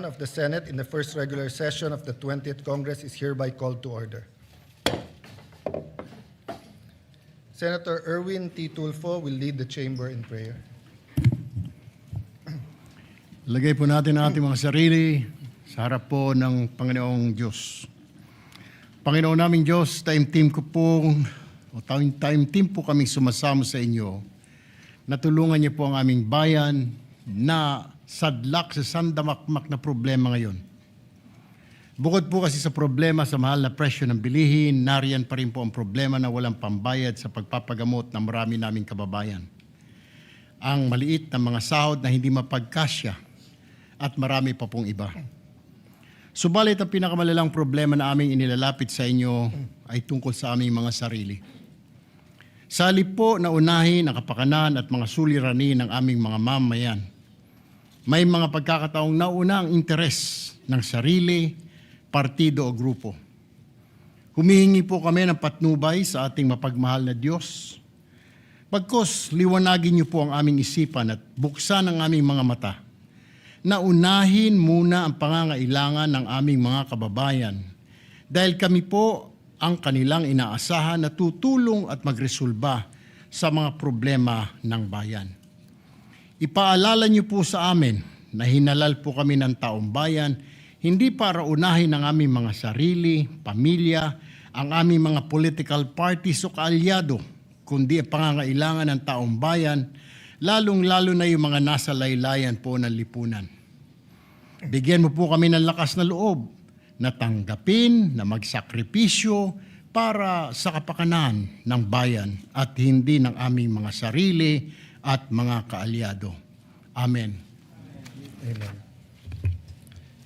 of the Senate in the first regular session of the 20th Congress is hereby called to order. Senator Erwin T. Tulfo will lead the chamber in prayer. Lagay po natin ang ating mga sarili sa harap po ng Panginoong Diyos. Panginoon naming Diyos, time team po kami sumasama sa inyo. Natulungan niyo po ang aming bayan na sadlak sa sandamakmak na problema ngayon. Bukod po kasi sa problema sa mahal na presyo ng bilihin, nariyan pa rin po ang problema na walang pambayad sa pagpapagamot ng marami naming kababayan. Ang maliit na mga sahod na hindi mapagkasya at marami pa pong iba. Subalit ang pinakamalalang problema na aming inilalapit sa inyo ay tungkol sa aming mga sarili. Sa halip po na unahin ang kapakanan at mga suliranin ng aming mga mamayan, may mga pagkakataong nauna ang interes ng sarili, partido o grupo. Humihingi po kami ng patnubay sa ating mapagmahal na Diyos. Pagkos, liwanagin niyo po ang aming isipan at buksan ang aming mga mata na unahin muna ang pangangailangan ng aming mga kababayan dahil kami po ang kanilang inaasahan na tutulong at magresolba sa mga problema ng bayan. Ipaalala niyo po sa amin na hinalal po kami ng taong bayan hindi para unahin ang aming mga sarili, pamilya, ang aming mga political parties o kaalyado, kundi ang pangangailangan ng taong bayan, lalong-lalo na yung mga nasa laylayan po ng lipunan. Bigyan mo po kami ng lakas na loob na tanggapin, na magsakripisyo para sa kapakanan ng bayan at hindi ng aming mga sarili at mga kaalyado. Amen. Amen.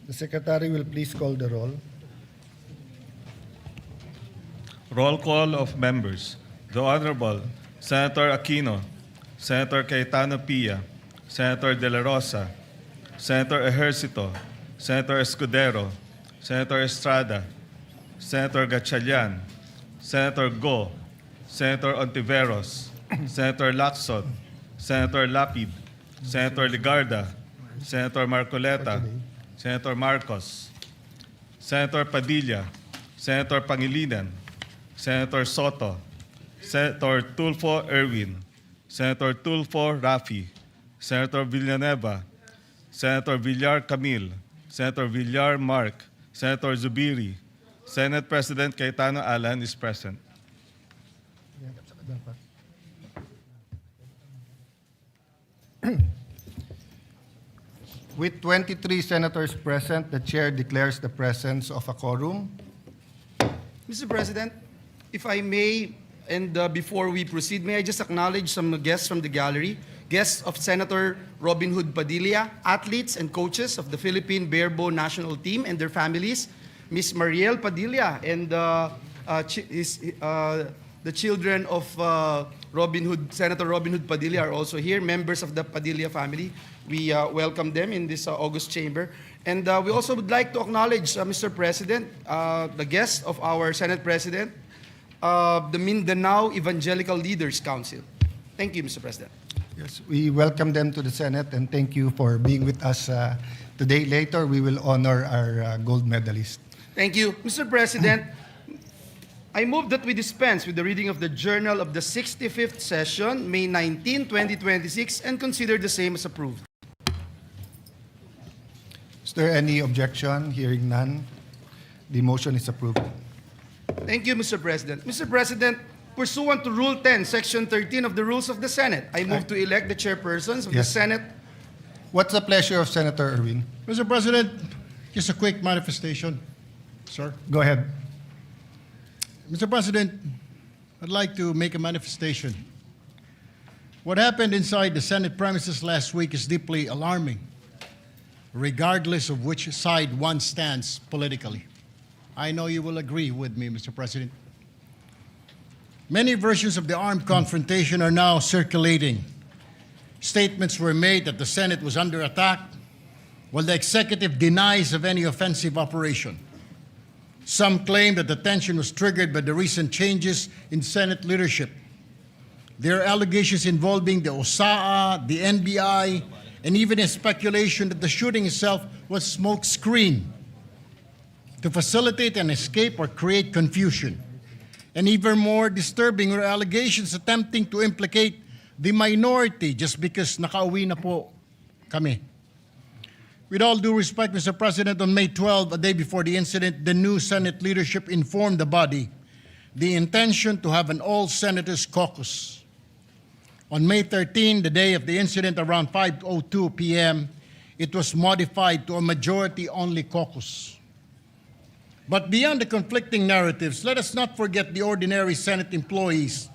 The Secretary will please call the roll. Roll call of members. The Honorable Senator Aquino, Senator Cayetano Pia, Senator De La Rosa, Senator Ejercito, Senator Escudero, Senator Estrada, Senator Gatchalian, Senator Go, Senator Hontiveros, Senator Lacson, Senator Lapid, Senator Ligarda, Senator Marcoleta, Senator Marcos, Senator Padilla, Senator Pangilinan, Senator Soto, Senator Tulfo Erwin, Senator Tulfo Rafi, Senator Villanueva, Senator Villar Camille, Senator Villar Mark, Senator Zubiri, Senate President Cayetano Alan is present. With 23 senators present, the chair declares the presence of a quorum. Mr. President, if I may, and before we proceed, may I just acknowledge some guests from the gallery, guests of Senator Robin Hood Padilla, athletes and coaches of the Philippine Barebow national team and their families, Ms. Mariel Padilla and the children of Senator Robin Hood Padilla are also here, members of the Padilla family. We welcome them in this August chamber. And we also would like to acknowledge, Mr. President, the guest of our Senate President, the Mindanao Evangelical Leaders Council. Thank you, Mr. President. Yes, we welcome them to the Senate and thank you for being with us today. Later, we will honor our gold medalist. Thank you. Mr. President, I move that we dispense with the reading of the Journal of the 65th Session, May 19, 2026, and consider the same as approved. Is there any objection? Hearing none, the motion is approved. Thank you, Mr. President. Mr. President, pursuant to Rule 10, Section 13 of the Rules of the Senate, I move to elect the chairpersons of the Yes. Senate. What's the pleasure of Senator Erwin? Mr. President, just a quick manifestation, sir. Go ahead. Mr. President, I'd like to make a manifestation. What happened inside the Senate premises last week is deeply alarming, regardless of which side one stands politically. I know you will agree with me, Mr. President. Many versions of the armed confrontation are now circulating. Statements were made that the Senate was under attack, while the executive denies of any offensive operation. Some claim that the tension was triggered by the recent changes in Senate leadership. There are allegations involving the OSAA, the NBI, and even a speculation that the shooting itself was smoke screen to facilitate an escape or create confusion. And even more disturbing were allegations attempting to implicate the minority just because nakauwi na po kami. With all due respect, Mr. President, on May 12, a day before the incident, the new Senate leadership informed the body the intention to have an all-senators caucus. On May 13, the day of the incident, around 5:02 p.m., it was modified to a majority-only caucus. But beyond the conflicting narratives, let us not forget the ordinary Senate employees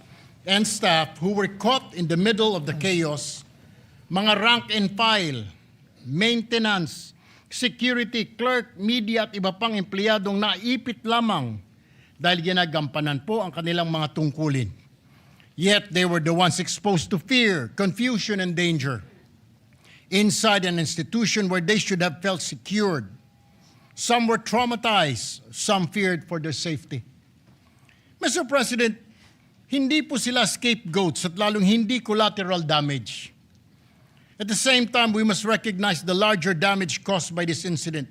and staff who were caught in the middle of the chaos, mga rank and file, maintenance, security, clerk, media at iba pang empleyadong naipit lamang dahil ginagampanan po ang kanilang mga tungkulin. Yet they were the ones exposed to fear, confusion, and danger inside an institution where they should have felt secured. Some were traumatized, some feared for their safety. Mr. President, hindi po sila scapegoats at lalong hindi collateral damage. At the same time, we must recognize the larger damage caused by this incident.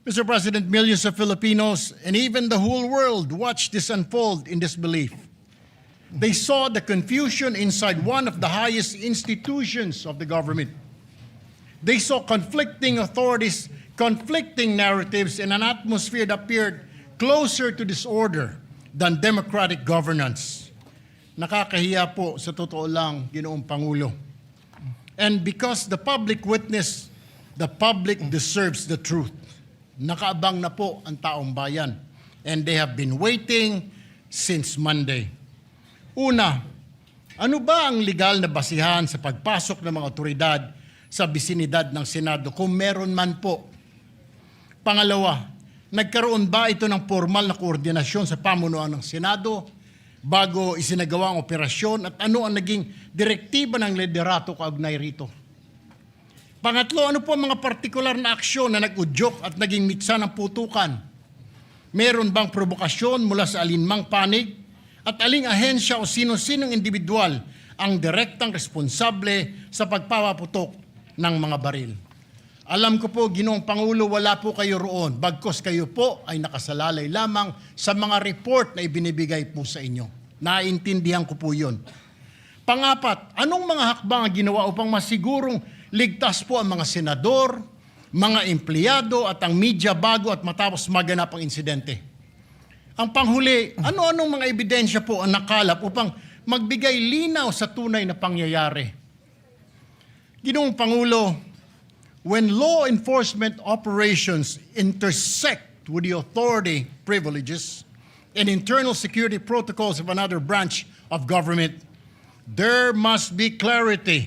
Mr. President, millions of Filipinos and even the whole world watched this unfold in disbelief. They saw the confusion inside one of the highest institutions of the government. They saw conflicting authorities, conflicting narratives in an atmosphere that appeared closer to disorder than democratic governance. Nakakahiya po sa totoo lang, Ginoong Pangulo. And because the public witnessed, the public deserves the truth. Nakaabang na po ang taong bayan. And they have been waiting since Monday. Una, ano ba ang legal na basihan sa pagpasok ng mga otoridad sa bisinidad ng Senado kung meron man po? Pangalawa, nagkaroon ba ito ng formal na koordinasyon sa pamunuan ng Senado bago isinagawa ang operasyon at ano ang naging direktiba ng liderato kaugnay rito? Pangatlo, ano po ang mga partikular na aksyon na nag-udyok at naging mitsa ng putukan? Meron bang provokasyon mula sa alinmang panig? At aling ahensya o sino-sinong individual ang direktang responsable sa pagpapaputok ng mga baril? Alam ko po, Ginoong Pangulo, wala po kayo roon. Bagkos kayo po ay nakasalalay lamang sa mga report na ibinibigay po sa inyo. Naintindihan ko po yun. Pangapat, anong mga hakbang ang ginawa upang masigurong ligtas po ang mga senador, mga empleyado at ang media bago at matapos maganap ang insidente? Ang panghuli, ano-anong mga ebidensya po ang nakalap upang magbigay linaw sa tunay na pangyayari? Ginoong Pangulo, when law enforcement operations intersect with the authority privileges and internal security protocols of another branch of government, there must be clarity,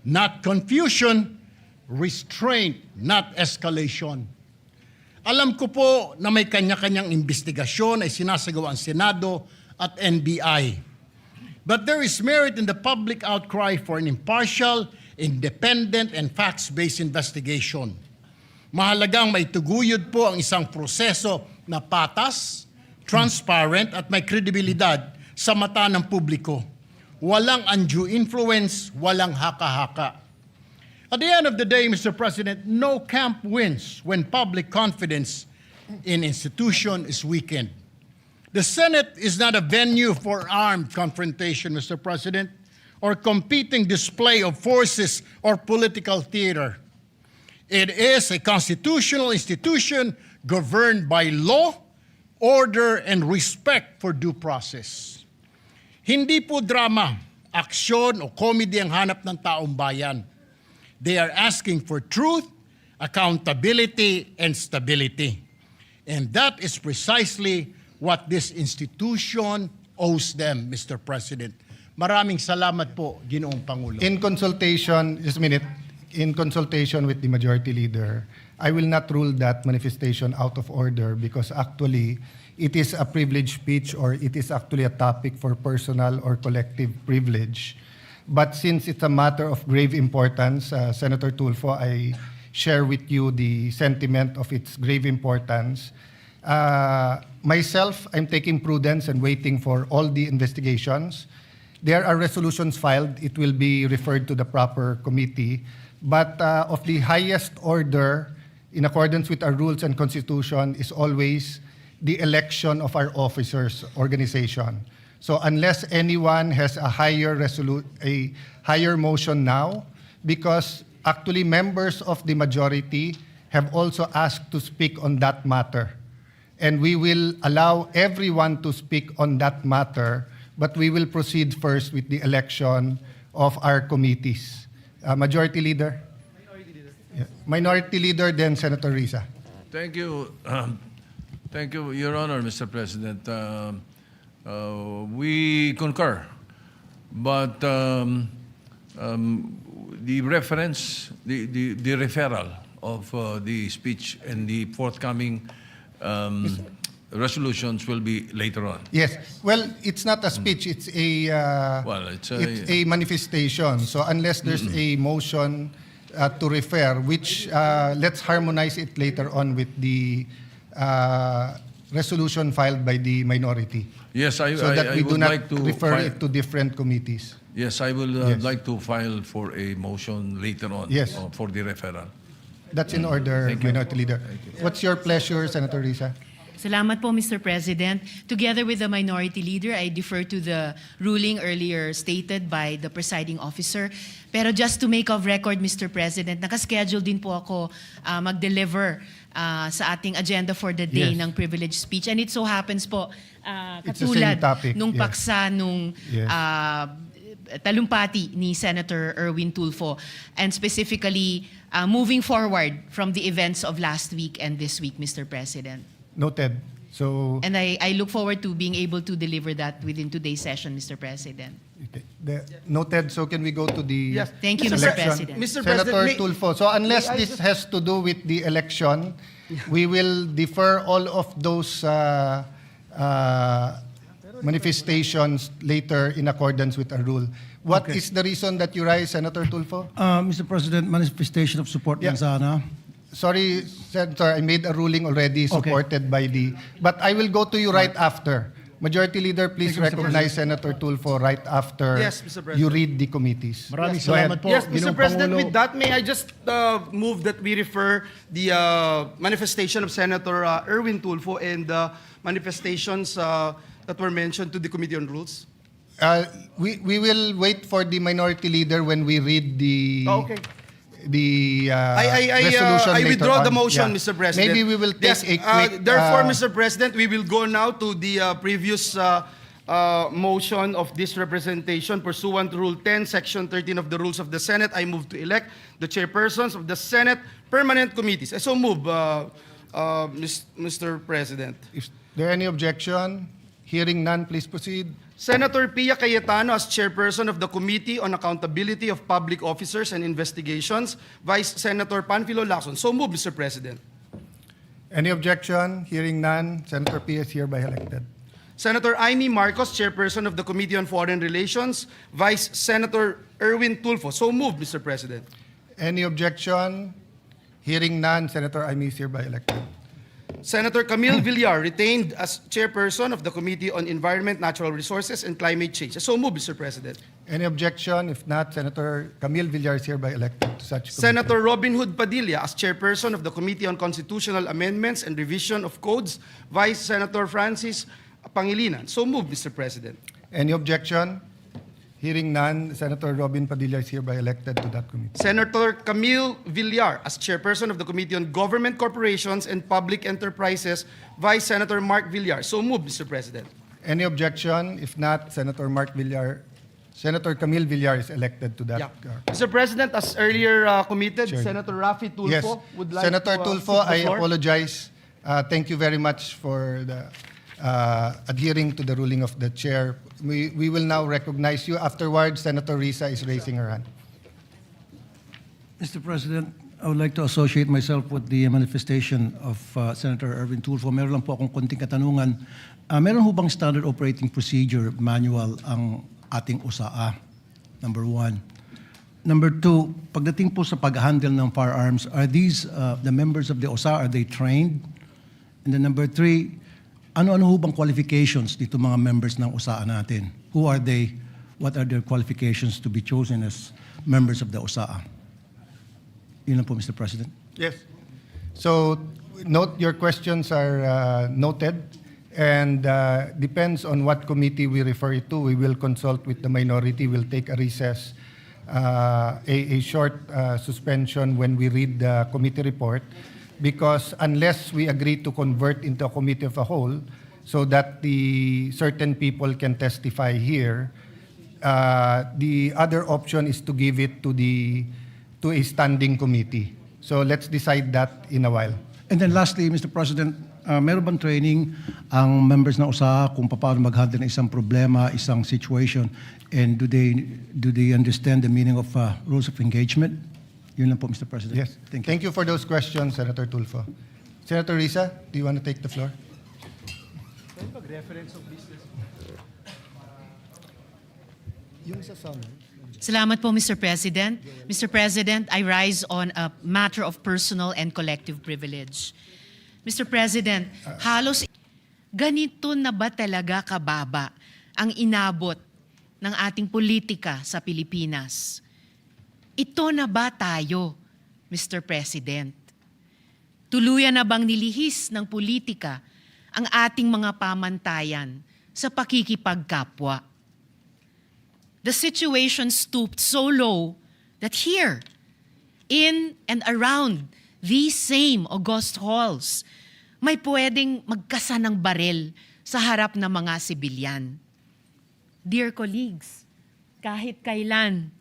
not confusion, restraint, not escalation. Alam ko po na may kanya-kanyang investigasyon ay sinasagawa ang Senado at NBI. But there is merit in the public outcry for an impartial, independent, and facts-based investigation. Mahalagang maituguyod po ang isang proseso na patas, transparent, at may kredibilidad sa mata ng publiko. Walang undue influence, walang haka-haka. At the end of the day, Mr. President, no camp wins when public confidence in institution is weakened. The Senate is not a venue for armed confrontation, Mr. President, or competing display of forces or political theater. It is a constitutional institution governed by law, order, and respect for due process. Hindi po drama, aksyon o comedy ang hanap ng taong bayan. They are asking for truth, accountability, and stability. And that is precisely what this institution owes them, Mr. President. Maraming salamat po, Ginoong Pangulo. In consultation, just a minute, in consultation with the majority leader, I will not rule that manifestation out of order because actually it is a privileged speech or it is actually a topic for personal or collective privilege. But since it's a matter of grave importance, Senator Tulfo, I share with you the sentiment of its grave importance. Myself, I'm taking prudence and waiting for all the investigations. there are resolutions filed. It will be referred to the proper committee. But of the highest order, in accordance with our rules and constitution, is always the election of our officers organization. So unless anyone has a higher motion now, because actually members of the majority have also asked to speak on that matter. And we will allow everyone to speak on that matter, but we will proceed first with the election of our committees. Majority Leader? Minority Leader. Yeah. Minority Leader, then Senator Risa. Thank you. Thank you, Your Honor, Mr. President. We concur, but the reference, the referral of the speech and the forthcoming resolutions will be later on. Yes. Well, it's not a speech. It's a It's a manifestation. So unless there's a motion to refer, which let's harmonize it later on with the resolution filed by the minority. Yes, So that we do would not like to refer file, it to different committees. Yes, I will Yes. like to file for a motion later on. Yes. For the referral. That's in order, Thank you. Minority Leader. What's your pleasure, Senator Risa? Salamat po, Mr. President. Together with the Minority Leader, I defer to the ruling earlier stated by the presiding officer. Pero just to make of record, Mr. President, nakaschedule din po ako mag-deliver sa ating agenda for the day Yes. ng privilege speech. And it so happens po, It's the same katulad topic, nung yes. paksa nung Yes. talumpati ni Senator Erwin Tulfo, and specifically moving forward from the events of last week and this week, Mr. President. Noted. So, And I look forward to being able to deliver that within today's session, Mr. President. okay. Noted. So can we go to the Yes. Thank you, Mr. election? President. Mr. Senator President, Tulfo. So unless may I this just- has to do with the election, we will defer all of those manifestations later in accordance with our rule. What is Okay. the reason that you rise, Senator Tulfo? Mr. President, manifestation of support Yeah. lang sana. Sorry, Senator, I made a ruling already supported by the... But I will go to you right after. Majority Leader, please Thank you, Mr. recognize Senator Tulfo right after Yes, Mr. President. you read the committees. Maraming Go ahead. salamat po. Yes, Mr. Ginoong President, Pangulo. with that, may I just move that we refer the manifestation of Senator Erwin Tulfo and the manifestations that were mentioned to the Committee on Rules? We will wait for the Minority Leader when we read the... Okay. The I resolution later withdraw on. the motion, Yeah. Mr. President. Maybe we will take Yes, a quick... therefore, Mr. President, we will go now to the previous motion of this representation pursuant to Rule 10, Section 13 of the Rules of the Senate. I move to elect the chairpersons of the Senate Permanent Committees. I so move, Mr. President. Is there any objection? Hearing none, please proceed. Senator Pia Cayetano as chairperson of the Committee on Accountability of Public Officers and Investigations. Vice Senator Panfilo Lacson. So move, Mr. President. Any objection? Hearing none, Senator Pia is hereby elected. Senator Amy Marcos, chairperson of the Committee on Foreign Relations. Vice Senator Erwin Tulfo. So move, Mr. President. Any objection? Hearing none, Senator Amy is hereby elected. Senator Camille Villar, retained as chairperson of the Committee on Environment, Natural Resources, and Climate Change. So move, Mr. President. Any objection? If not, Senator Camille Villar is hereby elected to such committee. Senator Robin Hood Padilla as chairperson of the Committee on Constitutional Amendments and Revision of Codes. Vice Senator Francis Pangilinan. So move, Mr. President. Any objection? Hearing none, Senator Robin Padilla is hereby elected to that committee. Senator Camille Villar as chairperson of the Committee on Government Corporations and Public Enterprises. Vice Senator Mark Villar. So move, Mr. President. Any objection? If not, Senator Camille Villar is elected to that. Yeah. Mr. President, as earlier committed, Sure. Senator Raffy Tulfo Yes. would like Senator to Tulfo, take the I floor. apologize. Thank you very much for the adhering to the ruling of the chair. We will now recognize you. Afterwards, Senator Risa is raising her hand. Mr. President, I would like to associate myself with the manifestation of Senator Erwin Tulfo. Meron lang po akong konting katanungan. Meron ho bang standard operating procedure manual ang ating USAA? Number one. Number two, pagdating po sa pag-handle ng firearms, are these, the members of the USAA, are they trained? And then number three, ano-ano ho bang qualifications dito mga members ng USAA natin? Who are they? what are their qualifications to be chosen as members of the OSAA. Yun lang po, Mr. President. Yes. So note your questions are noted, and depends on what committee we refer it to. We will consult with the minority. We'll take a recess, a short suspension when we read the committee report, because unless we agree to convert into a committee of a whole, so that the certain people can testify here, the other option is to give it to a standing committee. So let's decide that in a while. And then lastly, Mr. President, meron bang training ang members ng OSAA kung paano mag-handle ng isang problema, isang situation, and do they understand the meaning of rules of engagement? Yun lang po, Mr. President. Yes. Thank you. Thank you for those questions, Senator Tulfo. Senator Risa, do you want to take the floor? Salamat po, Mr. President. Mr. President, I rise on a matter of personal and collective privilege. Mr. President, halos ganito na ba talaga kababa ang inabot ng ating politika sa Pilipinas? Ito na ba tayo, Mr. President? Tuluyan na bang nilihis ng politika ang ating mga pamantayan sa pakikipagkapwa? The situation stooped so low that here, in and around these same august halls, may pwedeng magkasa ng barel sa harap ng mga sibilyan. Dear colleagues, kahit kailan,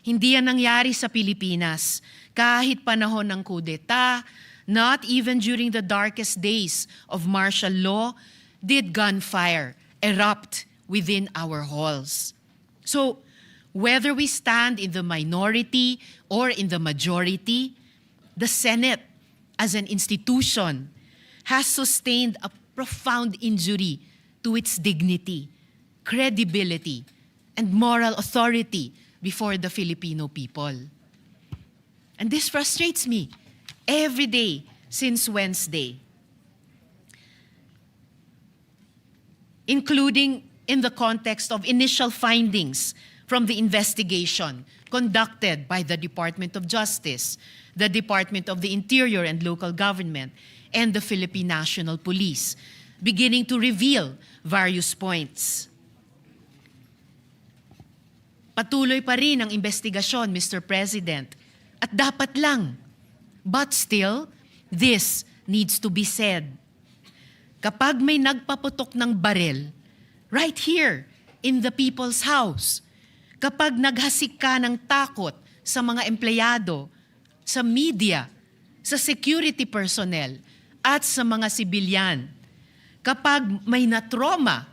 hindi yan nangyari sa Pilipinas. Kahit panahon ng kudeta, not even during the darkest days of martial law, did gunfire erupt within our halls. So, whether we stand in the minority or in the majority, the Senate, as an institution, has sustained a profound injury to its dignity, credibility, and moral authority before the Filipino people. And this frustrates me every day since Wednesday, including in the context of initial findings from the investigation conducted by the Department of Justice, the Department of the Interior and Local Government, and the Philippine National Police, beginning to reveal various points. Patuloy pa rin ang investigasyon, Mr. President, at dapat lang. But still, this needs to be said. Kapag may nagpaputok ng barel, right here in the people's house, kapag naghasik ka ng takot sa mga empleyado, sa media, sa security personnel, at sa mga sibilyan, kapag may natroma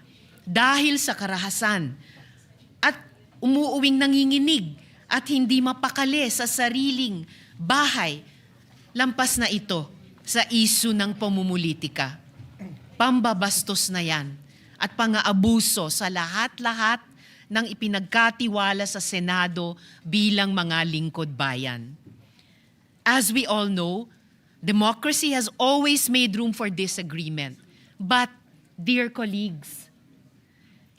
dahil sa karahasan at umuuwing nanginginig at hindi mapakali sa sariling bahay, lampas na ito sa isyu ng pamumulitika. Pambabastos na yan at pang-aabuso sa lahat-lahat ng ipinagkatiwala sa Senado bilang mga lingkod bayan. As we all know, democracy has always made room for disagreement. But, dear colleagues,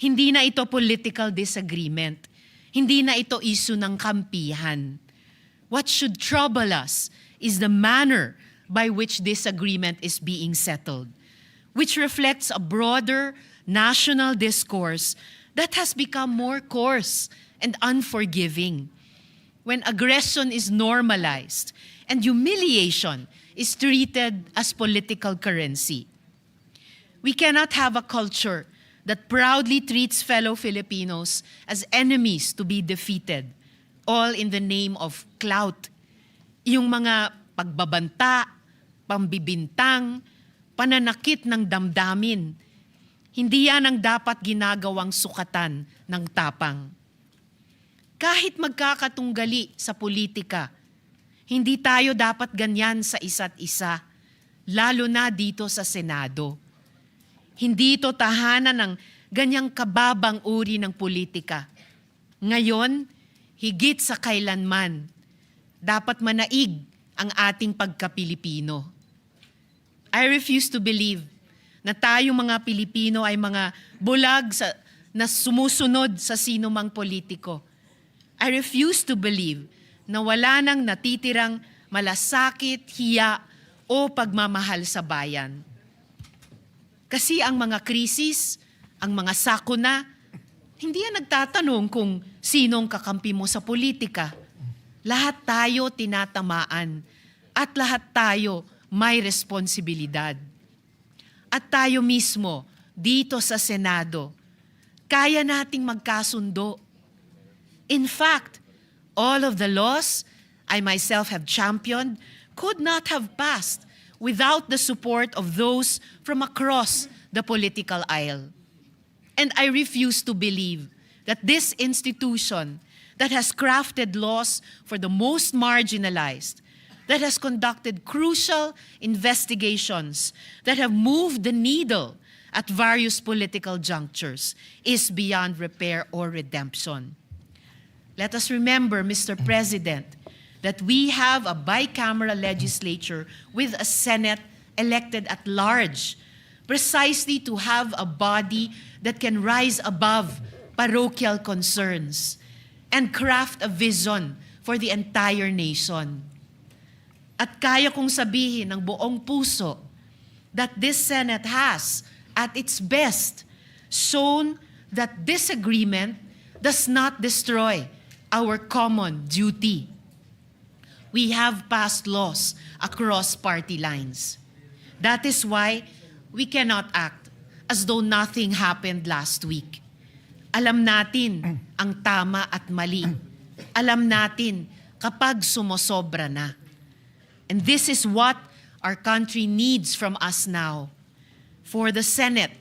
hindi na ito political disagreement. Hindi na ito issue ng kampihan. What should trouble us is the manner by which disagreement is being settled, which reflects a broader national discourse that has become more coarse and unforgiving. When aggression is normalized and humiliation is treated as political currency. We cannot have a culture that proudly treats fellow Filipinos as enemies to be defeated, all in the name of clout. Yung mga pagbabanta, pambibintang, pananakit ng damdamin, hindi yan ang dapat ginagawang sukatan ng tapang. Kahit magkakatunggali sa politika, hindi tayo dapat ganyan sa isa't isa, lalo na dito sa Senado. Hindi ito tahanan ng ganyang kababang uri ng politika. Ngayon, higit sa kailanman, dapat manaig ang ating pagka-Pilipino. I refuse to believe na tayong mga Pilipino ay mga bulag na sumusunod sa sino mang politiko. I refuse to believe na wala nang natitirang malasakit, hiya o pagmamahal sa bayan. Kasi ang mga krisis, ang mga sakuna, hindi yan nagtatanong kung sinong kakampi mo sa politika. Lahat tayo tinatamaan at lahat tayo may responsibilidad. At tayo mismo, dito sa Senado, kaya nating magkasundo. In fact, all of the laws I myself have championed could not have passed without the support of those from across the political aisle. And I refuse to believe that this institution that has crafted laws for the most marginalized, that has conducted crucial investigations, that have moved the needle at various political junctures, is beyond repair or redemption. Let us remember, Mr. President, that we have a bicameral legislature with a Senate elected at large, precisely to have a body that can rise above parochial concerns and craft a vision for the entire nation. At kaya kong sabihin ng buong puso that this Senate has, at its best, shown that disagreement does not destroy our common duty. We have passed laws across party lines. That is why we cannot act as though nothing happened last week. Alam natin ang tama at mali. Alam natin kapag sumosobra na. And this is what our country needs from us now. For the Senate,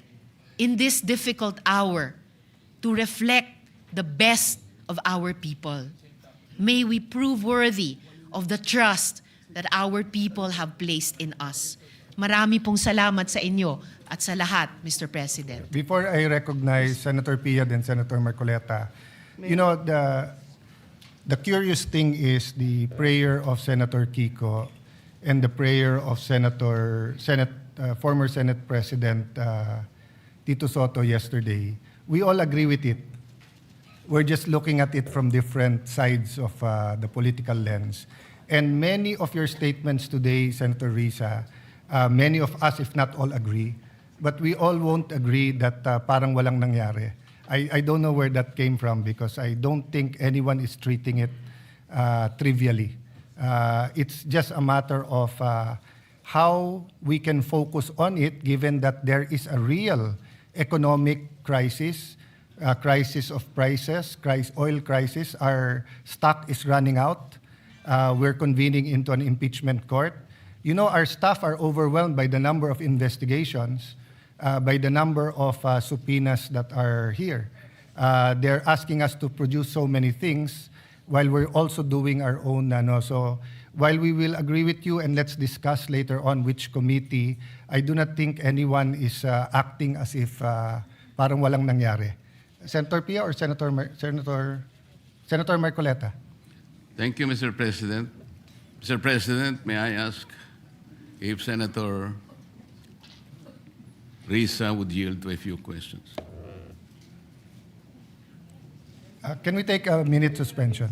in this difficult hour, to reflect the best of our people. May we prove worthy of the trust that our people have placed in us. Marami pong salamat sa inyo at sa lahat, Mr. President. Before I recognize Senator Pia and Senator Marcoleta, you know, the curious thing is the prayer of Senator Kiko and the prayer of former Senate President Tito Soto yesterday. We all agree with it. We're just looking at it from different sides of the political lens. And many of your statements today, Senator Risa, many of us, if not all, agree. But we all won't agree that parang walang nangyari. I don't know where that came from because I don't think anyone is treating it trivially. It's just a matter of how we can focus on it given that there is a real economic crisis, crisis of prices, oil crisis. Our stock is running out. We're convening into an impeachment court. You know, our staff are overwhelmed by the number of investigations, by the number of subpoenas that are here. They're asking us to produce so many things while we're also doing our own. So while we will agree with you and let's discuss later on which committee, I do not think anyone is acting as if parang walang nangyari. Senator Pia or Senator Marcoleta? Thank you, Mr. President. Mr. President, may I ask if Senator Risa would yield to a few questions? Can we take a minute suspension?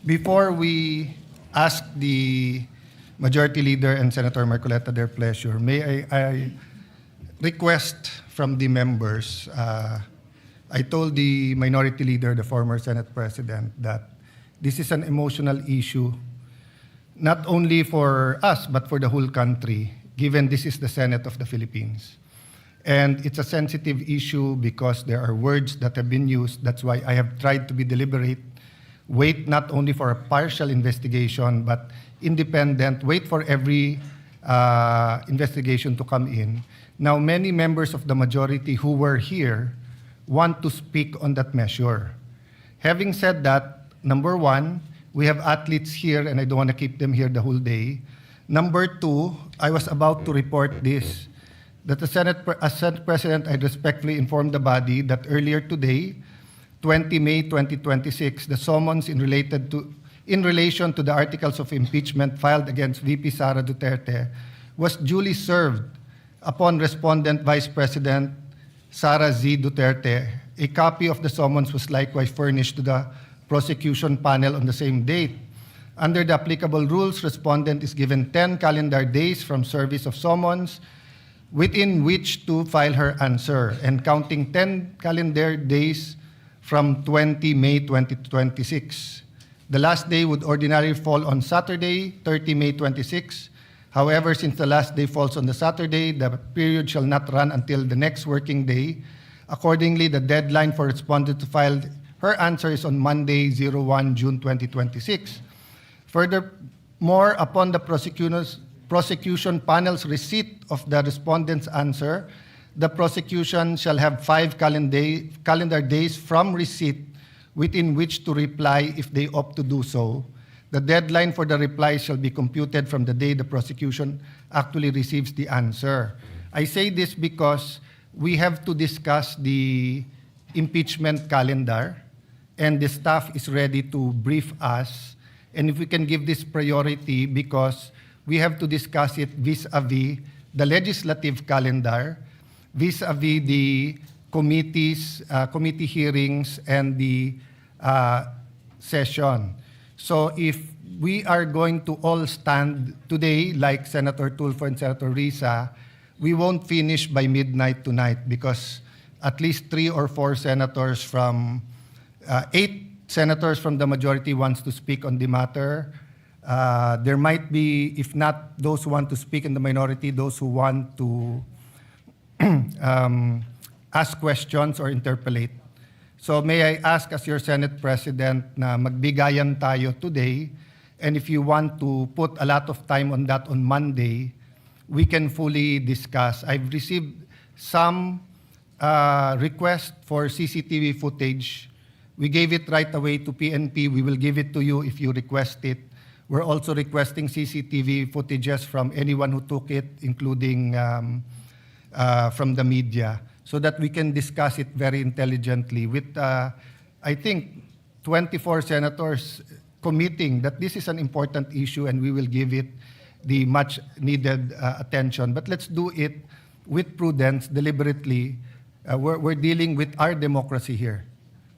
Before we ask the Majority Leader and Senator Marcoleta their pleasure, may I request from the members, I told the Minority Leader, the former Senate President, that this is an emotional issue, not only for us, but for the whole country, given this is the Senate of the Philippines. And it's a sensitive issue because there are words that have been used. That's why I have tried to be deliberate. Wait not only for a partial investigation, but independent. Wait for every investigation to come in. Now, many members of the majority who were here want to speak on that measure. Having said that, number one, we have athletes here, and I don't want to keep them here the whole day. Number two, I was about to report this, that as Senate President, I respectfully informed the body that earlier today, 20 May 2026, the summons in relation to the articles of impeachment filed against VP Sara Duterte was duly served upon Respondent Vice President Sara Z. Duterte. A copy of the summons was likewise furnished to the prosecution panel on the same date. Under the applicable rules, Respondent is given 10 calendar days from service of summons within which to file her answer, and counting 10 calendar days from 20 May 2026. The last day would ordinarily fall on Saturday, 30 May 26. However, since the last day falls on the Saturday, the period shall not run until the next working day. Accordingly, the deadline for respondent to file her answer is on Monday, 01 June 2026. Furthermore, upon the prosecution panel's receipt of the respondent's answer, the prosecution shall have 5 calendar days from receipt within which to reply if they opt to do so. The deadline for the reply shall be computed from the day the prosecution actually receives the answer. I say this because we have to discuss the impeachment calendar, and the staff is ready to brief us. And if we can give this priority, because we have to discuss it vis-a-vis the legislative calendar, vis-a-vis the committee hearings, and the session. So if we are going to all stand today, like Senator Tulfo and Senator Risa, we won't finish by midnight tonight, because at least 3 or 4 senators from 8 senators from the majority wants to speak on the matter. There might be, if not those who want to speak in the minority, those who want to ask questions or interpolate. So may I ask as your Senate President na magbigayan tayo today, and if you want to put a lot of time on that on Monday, we can fully discuss. I've received some requests for CCTV footage. We gave it right away to PNP. We will give it to you if you request it. We're also requesting CCTV footages from anyone who took it, including from the media, so that we can discuss it very intelligently with, I think, 24 senators committing that this is an important issue and we will give it the much needed attention. But let's do it with prudence, deliberately. We're dealing with our democracy here.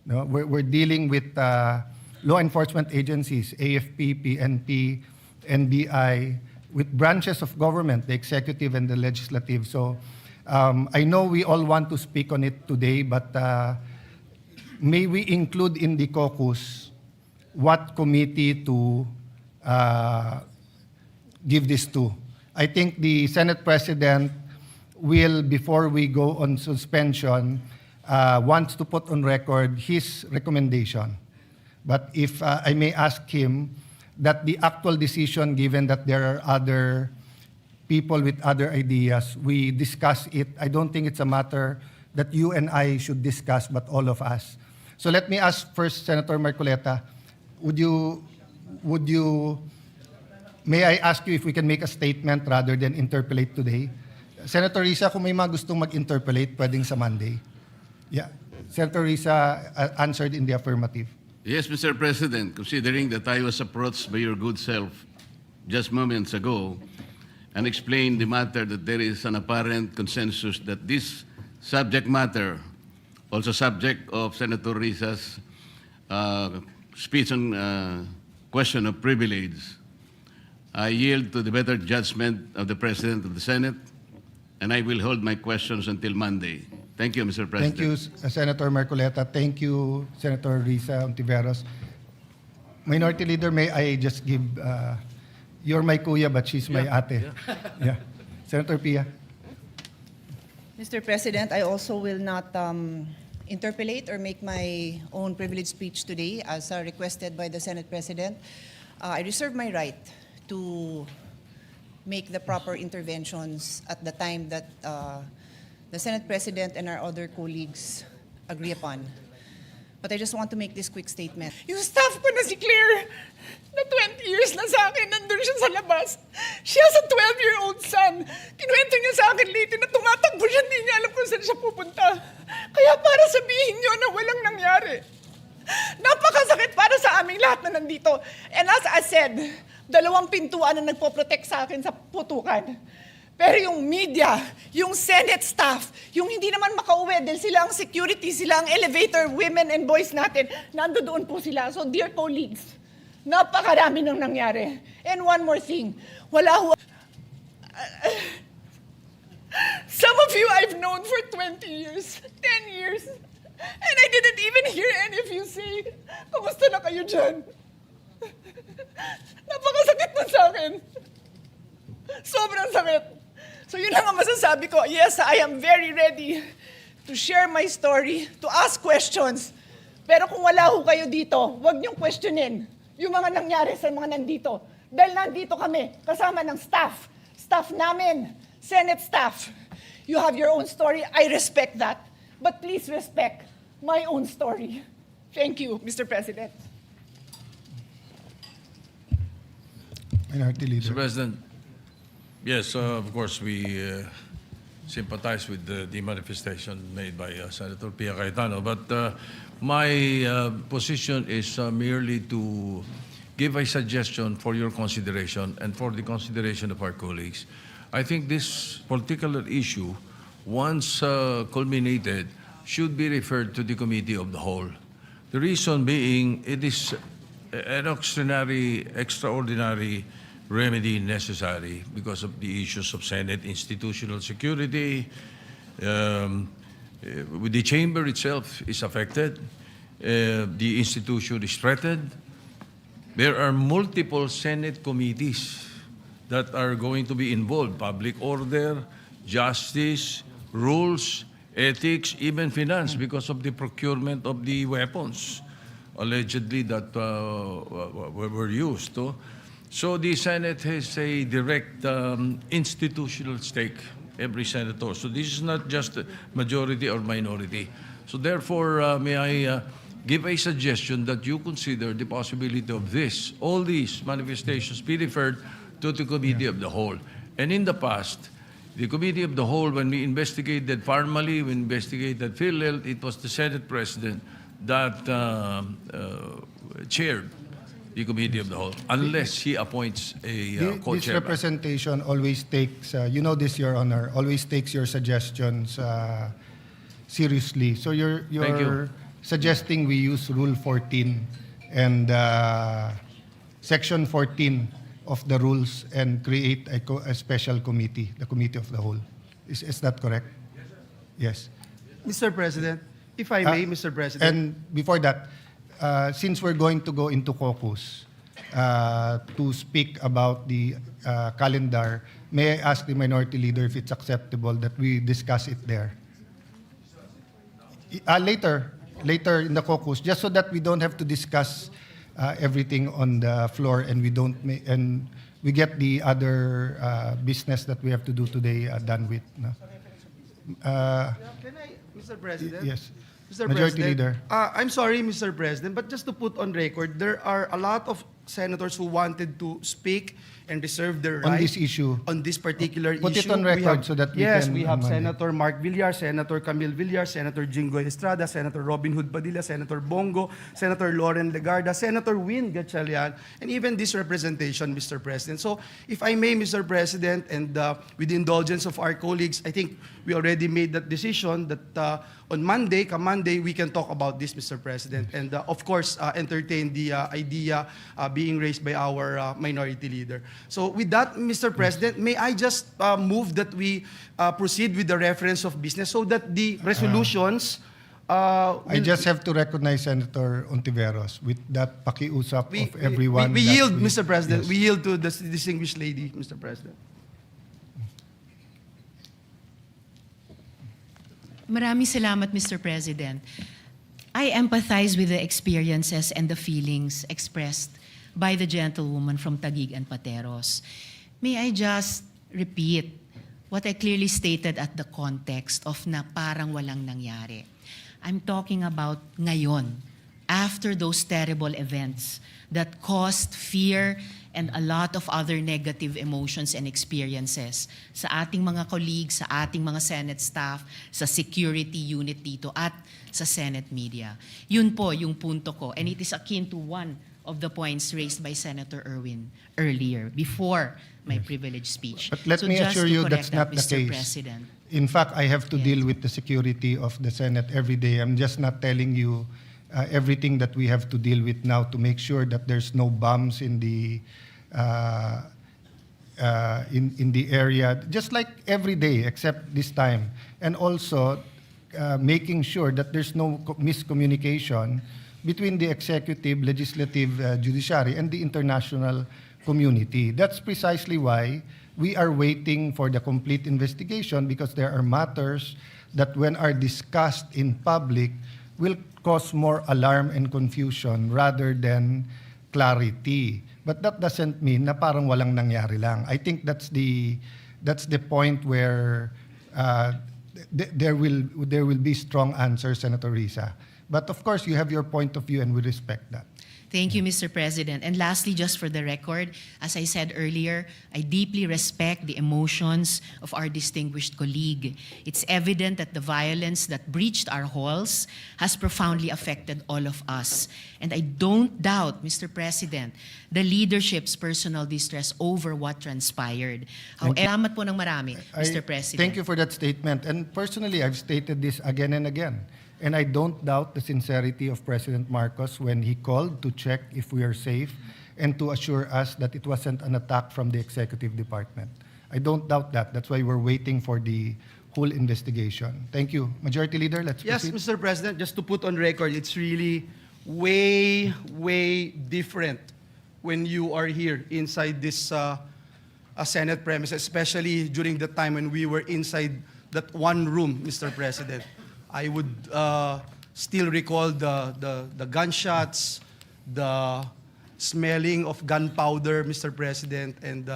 No? We're dealing with law enforcement agencies, AFP, PNP, NBI, with branches of government, the executive and the legislative. So I know we all want to speak on it today, but may we include in the caucus what committee to give this to. I think the Senate President will, before we go on suspension, wants to put on record his recommendation. But if I may ask him, that the actual decision, given that there are other people with other ideas, we discuss it. I don't think it's a matter that you and I should discuss, but all of us. So let me ask first Senator Marcoleta, may I ask you if we can make a statement rather than interpolate today? Senator Risa, kung may mga gustong mag-interpolate, pwedeng sa Monday. Yeah. Senator Risa answered in the affirmative. Yes, Mr. President, considering that I was approached by your good self just moments ago and explained the matter that there is an apparent consensus that this subject matter, also subject of Senator Risa's speech on question of privilege, I yield to the better judgment of the President of the Senate, and I will hold my questions until Monday. Thank you, Mr. President. Thank you, Senator Marcoleta. Thank you, Senator Risa Hontiveros. Minority Leader, may I just give, you're my kuya, but she's my ate. Yeah. Senator Pia. Mr. President, I also will not interpolate or make my own privileged speech today as requested by the Senate President. I reserve my right to make the proper interventions at the time that the Senate President and our other colleagues agree upon. But I just want to make this quick statement. Yung staff ko na si Claire, na 20 years na sa akin, nandun siya sa labas. She has a 12-year-old son. Kinuwento niya sa akin late na tumatakbo siya, hindi niya alam kung saan siya pupunta. Kaya para sabihin niyo na walang nangyari. Napakasakit para sa aming lahat na nandito. And as I said, 2 pintuan na nagpo-protect sa akin sa putukan. Pero yung media, yung Senate staff, yung hindi naman makauwi dahil sila ang security, sila ang elevator women and boys natin, nandoon po sila. So dear colleagues, napakarami nang nangyari. And one more thing, wala ho... Some of you I've known for 20 years, 10 years, and I didn't even hear any of you say, kamusta na kayo dyan? Napakasakit nun sa akin. Sobrang sakit. So yun lang ang masasabi ko. Yes, I am very ready to share my story, to ask questions. Pero kung wala ho kayo dito, huwag niyong questionin yung mga nangyari sa mga nandito. Dahil nandito kami, kasama ng staff. Staff namin, Senate staff. You have your own story. I respect that. But please respect my own story. Thank you, Mr. President. Minority Leader. Mr. President, yes, of course, we sympathize with the manifestation made by Senator Pia Cayetano, but my position is merely to give a suggestion for your consideration and for the consideration of our colleagues. I think this particular issue, once culminated, should be referred to the Committee of the Whole. The reason being, it is an extraordinary remedy necessary because of the issues of Senate institutional security. The chamber itself is affected. The institution is threatened. There are multiple Senate committees that are going to be involved: public order, justice, rules, ethics, even finance, because of the procurement of the weapons allegedly that were used. So the Senate has a direct institutional stake, every senator. So this is not just a majority or minority. So therefore, may I give a suggestion that you consider the possibility of all these manifestations be referred to the Committee of the Whole. And in the past, the Committee of the Whole, when we investigated formally, we investigated PhilHealth, it was the Senate President that chaired the Committee of the Whole, unless he appoints a This co-chair. representation always takes, you know this, Your Honor, always takes your suggestions seriously. So Thank you. you're suggesting we use Rule 14 and Section 14 of the rules and create a special committee, the Committee of the Whole. Is that correct? Yes. Mr. President, if I may, Mr. President. And before that, since we're going to go into caucus to speak about the calendar, may I ask the Minority Leader if it's acceptable that we discuss it there? Later in the caucus, just so that we don't have to discuss everything on the floor and we get the other business that we have to do today done with. No? Can I, Mr. President? Yes. Mr. Majority President, Leader. I'm sorry, Mr. President, but just to put on record, there are a lot of senators who wanted to speak and reserve their On right this issue. on this particular Put issue. it on We record have- so that we yes, can we have amend it. Senator Mark Villar, Senator Camille Villar, Senator Jinggoy Estrada, Senator Robin Hood Padilla, Senator Bongo, Senator Loren Legarda, Senator Win Gatchalian, and even this representation, Mr. President. So, if I may, Mr. President, and with the indulgence of our colleagues, I think we already made that decision that on Monday, come Monday, we can talk about this, Mr. President, and of course, entertain the idea being raised by our minority leader. So with that, Mr. President, may I just move that we proceed with the reference of business so that the resolutions I just have to recognize Senator Hontiveros with that pakiusap of everyone. We that yield, Mr. President. Yes. We yield to the distinguished lady, Mr. President. Maraming salamat, Mr. President. I empathize with the experiences and the feelings expressed by the gentlewoman from Taguig and Pateros. May I just repeat what I clearly stated at the context of na parang walang nangyari. I'm talking about ngayon, after those terrible events that caused fear and a lot of other negative emotions and experiences sa ating mga colleagues, sa ating mga Senate staff, sa security unit dito at sa Senate media. Yun po yung punto ko. And it is akin to one of the points raised by Senator Erwin earlier, before my privileged speech. But let me just assure to you correct that's not that, the Mr. case. President. In fact, I have to Yes. deal with the security of the Senate every day. I'm just not telling you everything that we have to deal with now to make sure that there's no bombs in the in the area, just like every day except this time, and also making sure that there's no miscommunication between the executive, legislative, judiciary, and the international community. That's precisely why we are waiting for the complete investigation, because there are matters that when are discussed in public will cause more alarm and confusion rather than clarity. But that doesn't mean na parang walang nangyari lang. I think that's the point where there will be strong answers, Senator Risa. But of course, you have your point of view, and we respect that. Thank you, Mr. President. And lastly, just for the record, as I said earlier, I deeply respect the emotions of our distinguished colleague. It's evident that the violence that breached our halls has profoundly affected all of us. And I don't doubt, Mr. President, the leadership's personal distress over what transpired. However, salamat po ng marami, Mr. President. Thank you for that statement. And personally, I've stated this again and again. And I don't doubt the sincerity of President Marcos when he called to check if we are safe and to assure us that it wasn't an attack from the executive department. I don't doubt that. That's why we're waiting for the whole investigation. Thank you. Majority Leader, let's Yes, proceed. Mr. President, just to put on record, it's really way different when you are here inside this Senate premise, especially during the time when we were inside that one room, Mr. President. I would still recall the gunshots, the smelling of gunpowder, Mr. President, and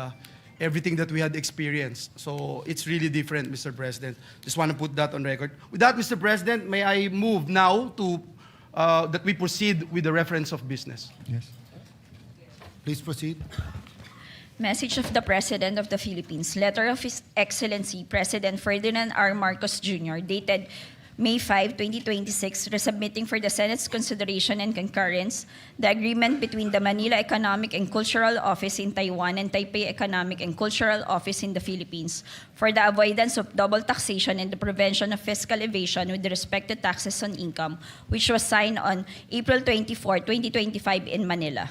everything that we had experienced. So it's really different, Mr. President. Just want to put that on record. With that, Mr. President, may I move now to that we proceed with the reference of business. Yes. Please proceed. Message of the President of the Philippines. Letter of His Excellency President Ferdinand R. Marcos Jr., dated May 5, 2026, resubmitting for the Senate's consideration and concurrence the agreement between the Manila Economic and Cultural Office in Taiwan and Taipei Economic and Cultural Office in the Philippines for the avoidance of double taxation and the prevention of fiscal evasion with respect to taxes on income, which was signed on April 24, 2025 in Manila.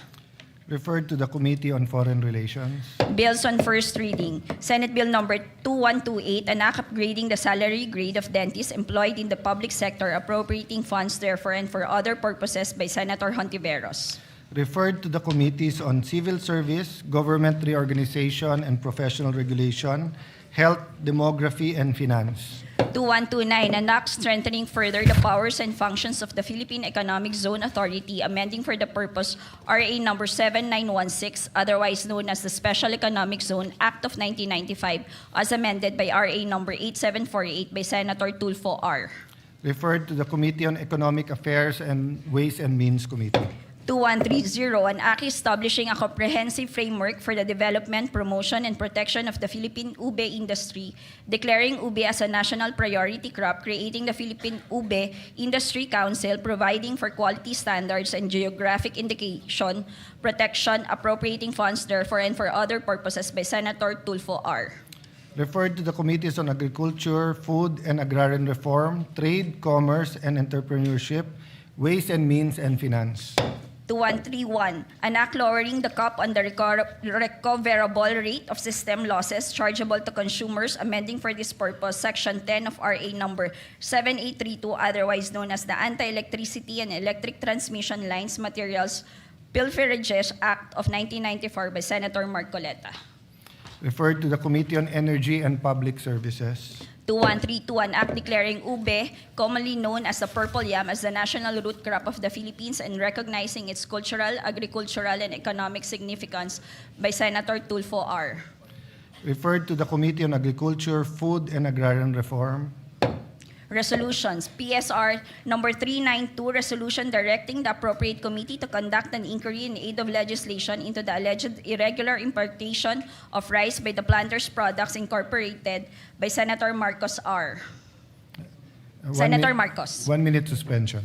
Referred to the Committee on Foreign Relations. Bills on first reading. Senate Bill number 2128, an act upgrading the salary grade of dentists employed in the public sector, appropriating funds therefore and for other purposes, by Senator Hontiveros. Referred to the Committees on Civil Service, Government Reorganization and Professional Regulation, Health, Demography, and Finance. 2129, an act strengthening further the powers and functions of the Philippine Economic Zone Authority, amending for the purpose RA number 7916, otherwise known as the Special Economic Zone Act of 1995, as amended by RA number 8748 by Senator Tulfo R. Referred to the Committee on Economic Affairs and Ways and Means Committee. 2130, an act establishing a comprehensive framework for the development, promotion, and protection of the Philippine ube industry, declaring ube as a national priority crop, creating the Philippine Ube Industry Council, providing for quality standards and geographic indication, protection, appropriating funds therefore and for other purposes, by Senator Tulfo R. Referred to the Committees on Agriculture, Food and Agrarian Reform, Trade, Commerce and Entrepreneurship, Ways and Means, and Finance. 2131, an act lowering the cap on the recoverable rate of system losses chargeable to consumers, amending for this purpose Section 10 of RA number 7832, otherwise known as the Anti-Electricity and Electric Transmission Lines Materials Pilferages Act of 1994 by Senator Marcoleta. Referred to the Committee on Energy and Public Services. 2132, an act declaring ube, commonly known as the purple yam, as the national root crop of the Philippines and recognizing its cultural, agricultural, and economic significance by Senator Tulfo R. Referred to the Committee on Agriculture, Food, and Agrarian Reform. Resolutions, PSR number 392, resolution directing the appropriate committee to conduct an inquiry in aid of legislation into the alleged irregular importation of rice by the Planters Products Incorporated by Senator Marcos R. Senator Marcos. 1 minute suspension.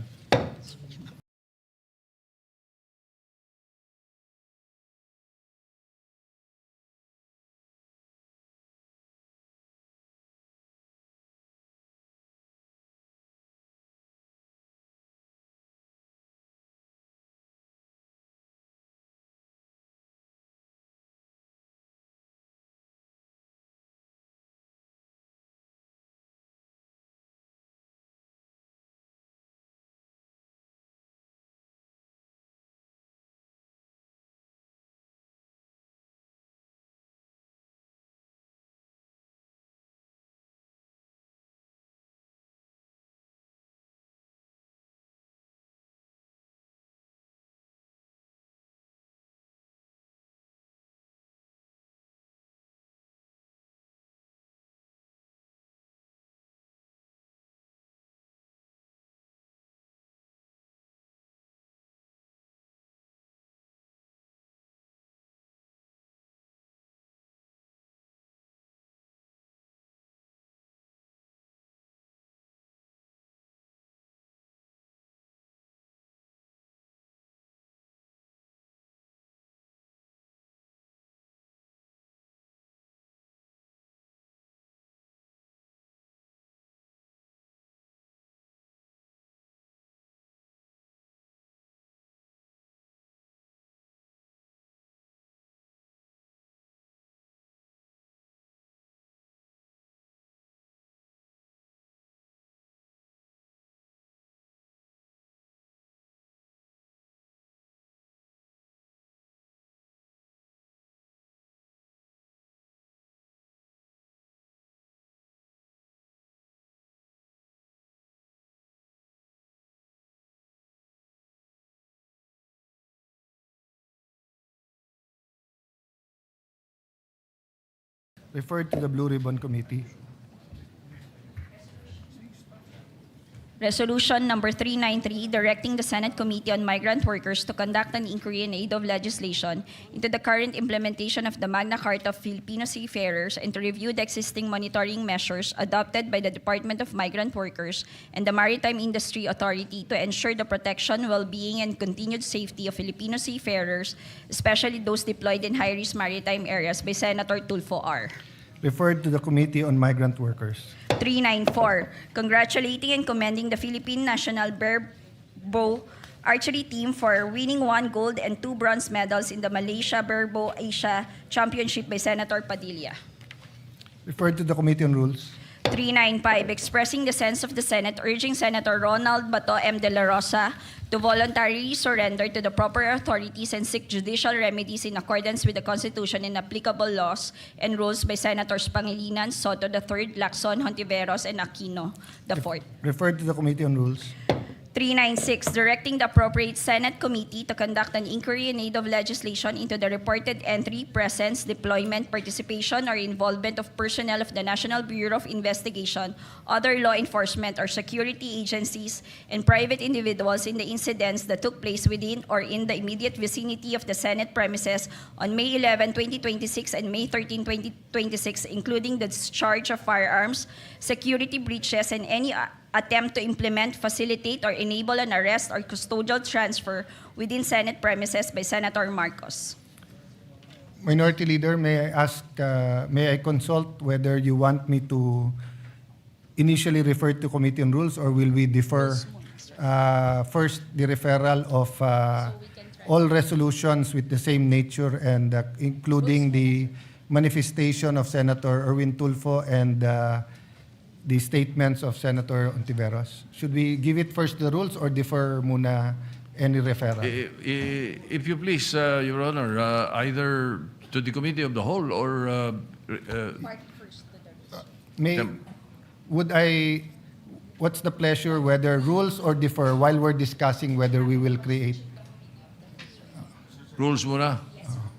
Referred to the Blue Ribbon Committee. Resolution number 393, directing the Senate Committee on Migrant Workers to conduct an inquiry in aid of legislation into the current implementation of the Magna Carta of Filipino Seafarers and to review the existing monitoring measures adopted by the Department of Migrant Workers and the Maritime Industry Authority to ensure the protection, well-being, and continued safety of Filipino seafarers, especially those deployed in high-risk maritime areas, by Senator Tulfo R. Referred to the Committee on Migrant Workers. 394, congratulating and commending the Philippine National Barebow Archery Team for winning 1 gold and 2 bronze medals in the Malaysia Barebow Asia Championship by Senator Padilla. Referred to the Committee on Rules. 395, expressing the sense of the Senate, urging Senator Ronald Bato M. De La Rosa to voluntarily surrender to the proper authorities and seek judicial remedies in accordance with the Constitution and applicable laws and rules by Senators Pangilinan, Soto III, Lacson, Hontiveros, and Aquino IV. Referred to the Committee on Rules. 396, directing the appropriate Senate committee to conduct an inquiry in aid of legislation into the reported entry, presence, deployment, participation, or involvement of personnel of the National Bureau of Investigation, other law enforcement or security agencies, and private individuals in the incidents that took place within or in the immediate vicinity of the Senate premises on May 11, 2026 and May 13, 2026, including the discharge of firearms, security breaches, and any attempt to implement, facilitate, or enable an arrest or custodial transfer within Senate premises by Senator Marcos. Minority Leader, may I consult whether you want me to initially refer to Committee on Rules or will we defer first the referral of all resolutions with the same nature and including the manifestation of Senator Erwin Tulfo and the statements of Senator Hontiveros. Should we give it first the rules or defer muna any referral? If you please, Your Honor, either to the Committee of the Whole or What's the pleasure, whether rules or defer, while we're discussing whether we will create? rules muna.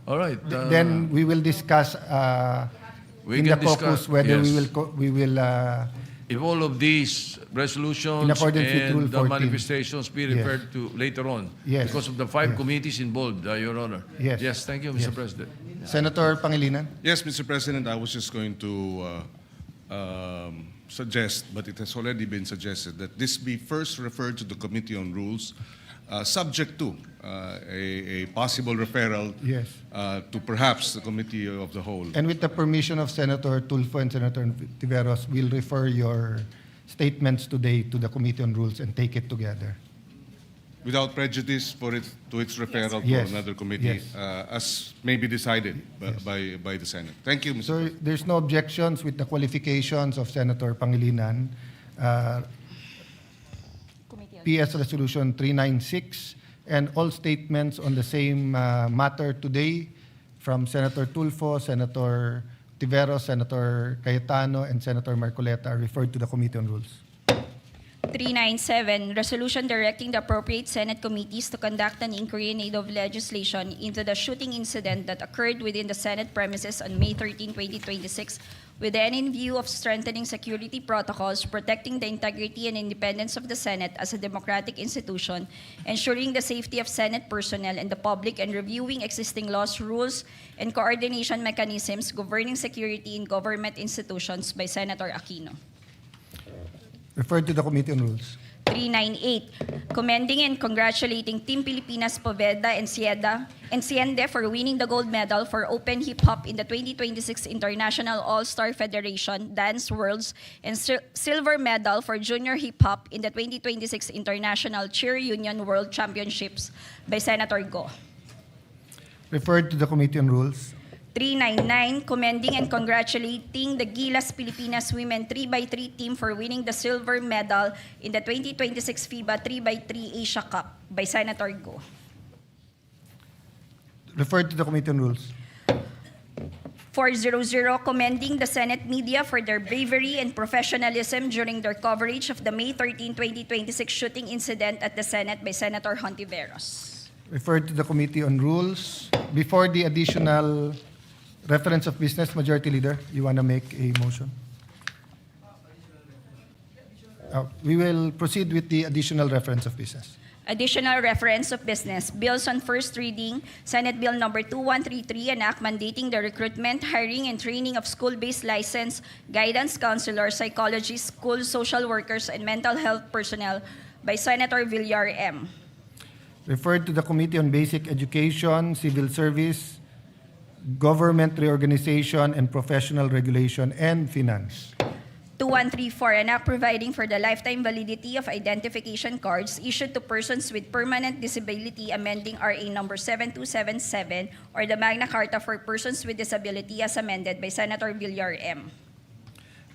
All right. Then we will discuss we in the can discuss, caucus whether yes. we will If all of these resolutions In accordance with Rule and the 14. manifestations be Yes. referred to later on, Yes. because of the 5 Yes. committees involved, Your Honor. Yes. Thank you, Mr. Yes. President. Senator Pangilinan. Yes, Mr. President, I was just going to suggest, but it has already been suggested, that this be first referred to the Committee on Rules, subject to a possible referral Yes. to perhaps the Committee of the Whole. And with the permission of Senator Tulfo and Senator Tiveros, we'll refer your statements today to the Committee on Rules and take it together. Without prejudice to its referral Yes. to another committee, Yes. As may be decided by the Senate. Thank you, Mr. So there's no objections with the qualifications of Senator Pangilinan. PS Resolution 396 and all statements on the same matter today from Senator Tulfo, Senator Tiveros, Senator Cayetano, and Senator Marcoleta are referred to the Committee on Rules. 397, resolution directing the appropriate Senate committees to conduct an inquiry in aid of legislation into the shooting incident that occurred within the Senate premises on May 13, 2026, with the end in view of strengthening security protocols, protecting the integrity and independence of the Senate as a democratic institution, ensuring the safety of Senate personnel and the public, and reviewing existing laws, rules, and coordination mechanisms governing security in government institutions by Senator Aquino. Referred to the Committee on Rules. 398, commending and congratulating Team Pilipinas Poveda and Siende for winning the gold medal for Open Hip Hop in the 2026 International All-Star Federation Dance Worlds and silver medal for Junior Hip Hop in the 2026 International Cheer Union World Championships by Senator Go. Referred to the Committee on Rules. 399, commending and congratulating the Gilas Pilipinas Women 3x3 team for winning the silver medal in the 2026 FIBA 3x3 Asia Cup by Senator Go. Referred to the Committee on Rules. 400, commending the Senate media for their bravery and professionalism during their coverage of the May 13, 2026 shooting incident at the Senate by Senator Hontiveros. Referred to the Committee on Rules. Before the additional reference of business, Majority Leader, you want to make a motion? We will proceed with the additional reference of business. Additional reference of business. Bills on first reading. Senate Bill number 2133, an act mandating the recruitment, hiring, and training of school-based licensed guidance counselors, psychologists, school social workers, and mental health personnel by Senator Villar M. Referred to the Committee on Basic Education, Civil Service, Government Reorganization and Professional Regulation, and Finance. 2134, an act providing for the lifetime validity of identification cards issued to persons with permanent disability, amending RA number 7277, or the Magna Carta for persons with disability as amended by Senator Villar M.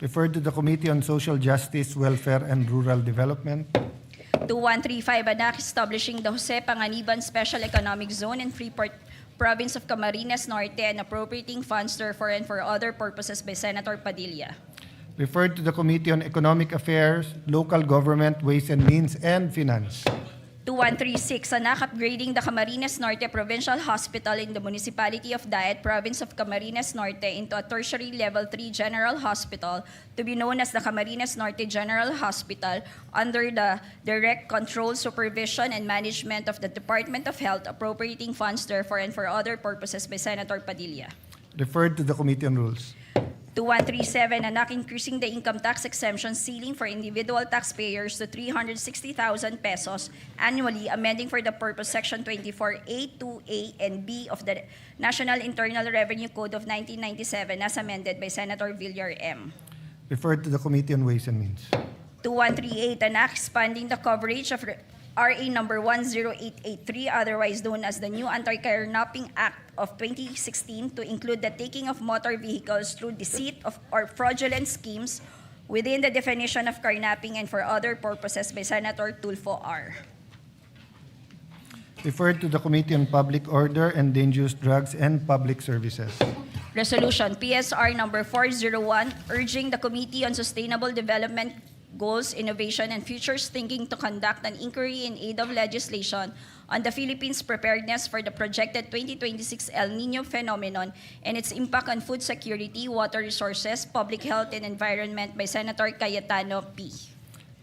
Referred to the Committee on Social Justice, Welfare, and Rural Development. 2135, an act establishing the Jose Panganiban Special Economic Zone in Freeport Province of Camarines Norte and appropriating funds therefore and for other purposes by Senator Padilla. Referred to the Committee on Economic Affairs, Local Government, Ways and Means, and Finance. 2136, an act upgrading the Camarines Norte Provincial Hospital in the Municipality of Daet, Province of Camarines Norte into a tertiary Level 3 General Hospital to be known as the Camarines Norte General Hospital under the direct control, supervision, and management of the Department of Health, appropriating funds therefore and for other purposes by Senator Padilla. Referred to the Committee on Rules. 2137, an act increasing the income tax exemption ceiling for individual taxpayers to 360,000 pesos annually, amending for the purpose Section 24A, 2A, and B of the National Internal Revenue Code of 1997 as amended by Senator Villar M. Referred to the Committee on Ways and Means. 2138, an act expanding the coverage of RA number 10883, otherwise known as the new Anti-Kidnapping Act of 2016, to include the taking of motor vehicles through deceit or fraudulent schemes within the definition of kidnapping and for other purposes by Senator Tulfo R. Referred to the Committee on Public Order and Dangerous Drugs and Public Services. Resolution PSR number 401, urging the Committee on Sustainable Development Goals, Innovation, and Futures Thinking to conduct an inquiry in aid of legislation on the Philippines' preparedness for the projected 2026 El Nino phenomenon and its impact on food security, water resources, public health, and environment by Senator Cayetano P.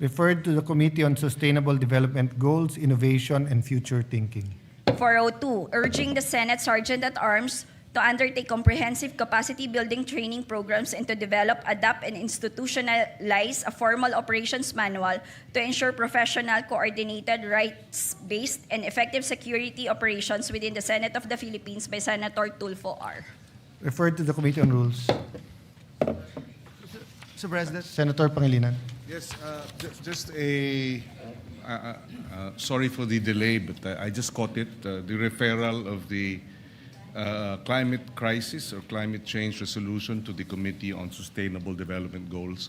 Referred to the Committee on Sustainable Development Goals, Innovation, and Future Thinking. 402, urging the Senate Sergeant-at-Arms to undertake comprehensive capacity-building training programs and to develop, adapt, and institutionalize a formal operations manual to ensure professional, coordinated, rights-based, and effective security operations within the Senate of the Philippines by Senator Tulfo R. Referred to the Committee on Rules. Mr. President. Senator Pangilinan. Yes, just a, sorry for the delay, but I just caught it, the referral of the climate crisis or climate change resolution to the Committee on Sustainable Development Goals.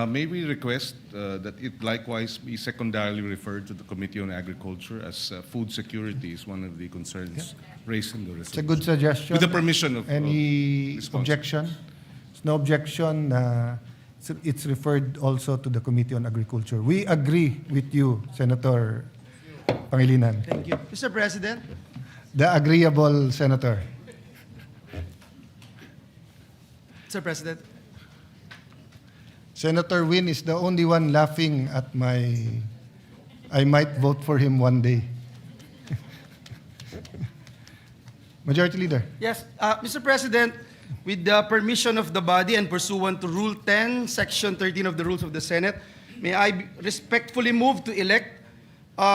May we request that it likewise be secondarily referred to the Committee on Agriculture, as food security is one of the concerns raised in the resolution. It's a good suggestion. With the permission of Any response. objection? There's no objection. It's referred also to the Committee on Agriculture. We agree with you, Senator Pangilinan. Thank you. Mr. President. The agreeable senator. Mr. President. Senator Win is the only one laughing at I might vote for him one day. Majority Leader. Yes, Mr. President, with the permission of the body and pursuant to Rule 10, Section 13 of the Rules of the Senate, may I respectfully move to elect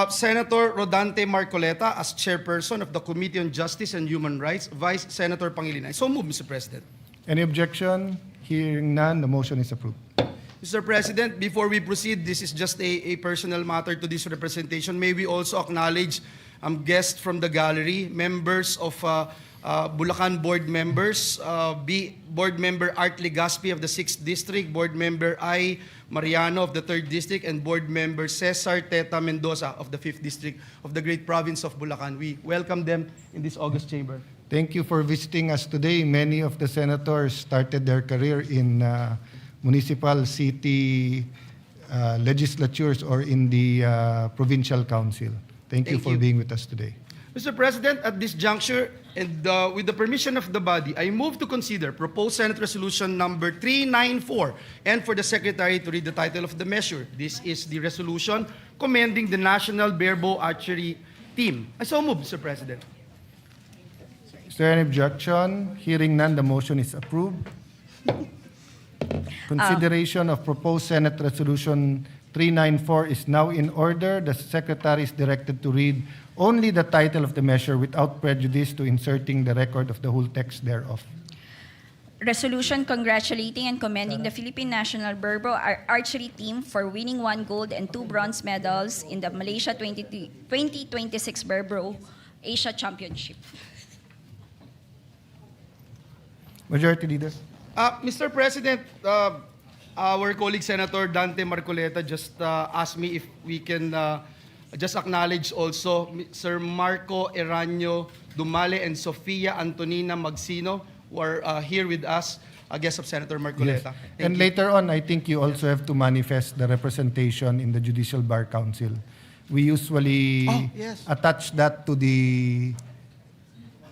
Senator Rodante Marcoleta as chairperson of the Committee on Justice and Human Rights, Vice Senator Pangilinan. So move, Mr. President. Any objection? Hearing none, the motion is approved. Mr. President, before we proceed, this is just a personal matter to this representation. May we also acknowledge guests from the gallery, members of Bulacan board members, Board Member Art Legaspi of the 6th District, Board Member I. Mariano of the 3rd District, and Board Member Cesar Teta Mendoza of the 5th District of the great province of Bulacan. We welcome them in this August chamber. Thank you for visiting us today. Many of the senators started their career in municipal, city legislatures or in the provincial council. Thank you for being with us today. Mr. President, at this juncture, and with the permission of the body, I move to consider proposed Senate Resolution number 394 and for the Secretary to read the title of the measure. This is the resolution commending the National Barebow Archery Team. I so move, Mr. President. Is there any objection? Hearing none, the motion is approved. Consideration of proposed Senate Resolution 394 is now in order. The Secretary is directed to read only the title of the measure without prejudice to inserting the record of the whole text thereof. Resolution congratulating and commending the Philippine National Barebow Archery Team for winning 1 gold and 2 bronze medals in the Malaysia 2026 Barebow Asia Championship. Majority Leader. Mr. President, our colleague Senator Dante Marcoleta just asked me if we can just acknowledge also Sir Marco Eranio Dumale and Sofia Antonina Magsino, who are here with us, a guest of Senator Marcoleta. Yes. And later on, I think you also have to manifest the representation in the Judicial Bar Council. We usually attach that to the,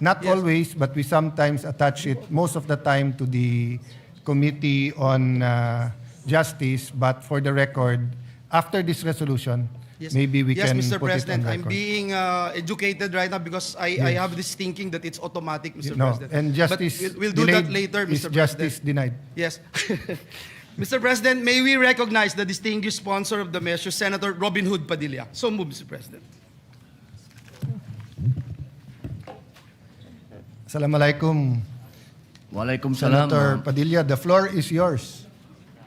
not always, but we sometimes attach it most of the time to the Committee on Justice. But for the record, after this resolution, maybe we can Mr. put President, it on I'm record. being educated right now because I have this thinking that it's automatic, Mr. President. And justice but we'll do that delayed later, is Mr. justice President. denied. Yes. Mr. President, may we recognize the distinguished sponsor of the measure, Senator Robin Hood Padilla. So move, Mr. President. Assalamualaikum. Waalaikumsalam. Senator Padilla, the floor is yours.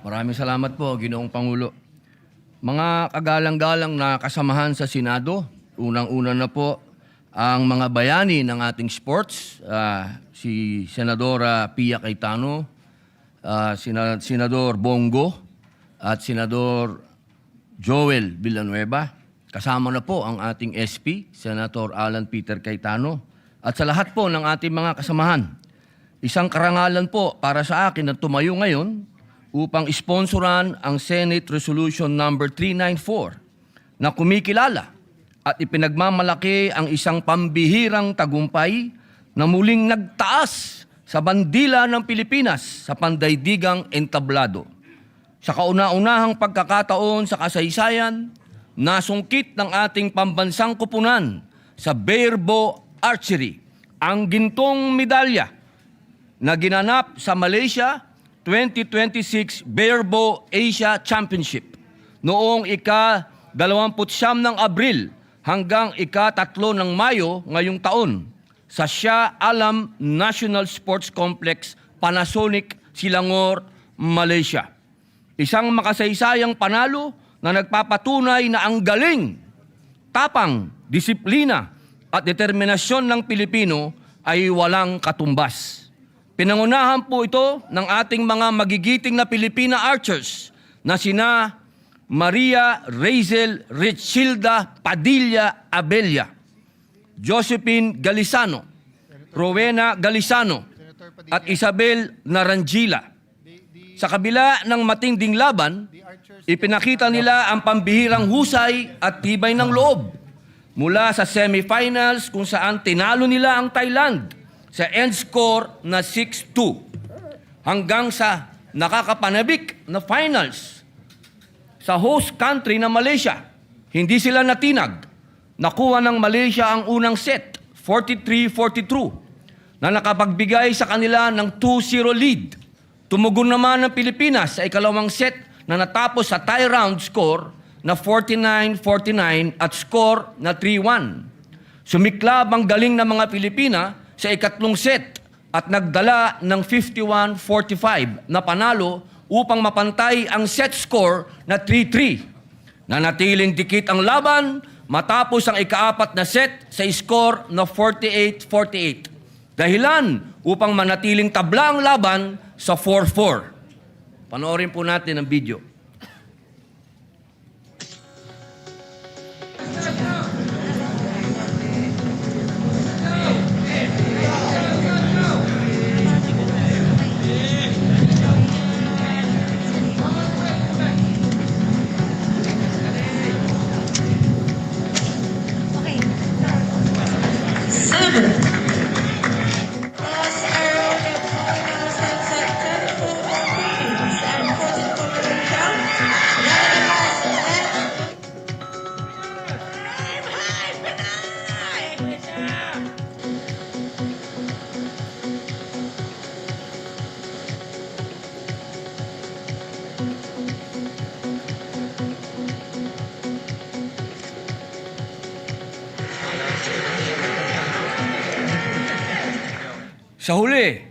Maraming salamat po, Ginoong Pangulo. Mga kagalang-galang na kasamahan sa Senado, unang-una na po ang mga bayani ng ating sports, si Senadora Pia Cayetano, Senador Bongo, at Senador Joel Villanueva. Kasama na po ang ating SP, Senator Alan Peter Cayetano, at sa lahat po ng ating mga kasamahan. Isang karangalan po para sa akin na tumayo ngayon upang sponsoran ang Senate Resolution number 394 na kumikilala at ipinagmamalaki ang isang pambihirang tagumpay na muling nagtaas sa bandila ng Pilipinas sa pandaigdigang entablado. Sa kauna-unahang pagkakataon sa kasaysayan, nasungkit ng ating pambansang kupunan sa barebow archery ang gintong medalya na ginanap sa Malaysia 2026 Barebow Asia Championship noong ika-29 ng Abril hanggang ika-3 ng Mayo ngayong taon sa Shah Alam National Sports Complex, Panasonic, Selangor, Malaysia. Isang makasaysayang panalo na nagpapatunay na ang galing, tapang, disiplina at determinasyon ng Pilipino ay walang katumbas. Pinangunahan po ito ng ating mga magigiting na Pilipina archers na sina Maria Razel Richilda Padilla Abella, Josephine Galisano, Rowena Galisano, at Isabel Narangila. Sa kabila ng matinding laban, ipinakita nila ang pambihirang husay at tibay ng loob. Mula sa semifinals kung saan tinalo nila ang Thailand sa end score na 6-2 hanggang sa nakakapanabik na finals sa host country na Malaysia. Hindi sila natinag. Nakuha ng Malaysia ang unang set, 43-42, na nakapagbigay sa kanila ng 2-0 lead. Tumugon naman ng Pilipinas sa ikalawang set na natapos sa tie round score na 49-49 at score na 3-1. Sumiklab ang galing ng mga Pilipina sa ikatlong set at nagdala ng 51-45 na panalo upang mapantay ang set score na 3-3. Nanatiling dikit ang laban matapos ang ikaapat na set sa score na 48-48. Dahilan upang manatiling tabla ang laban sa 4-4. Panoorin po natin ang video. Sa huli,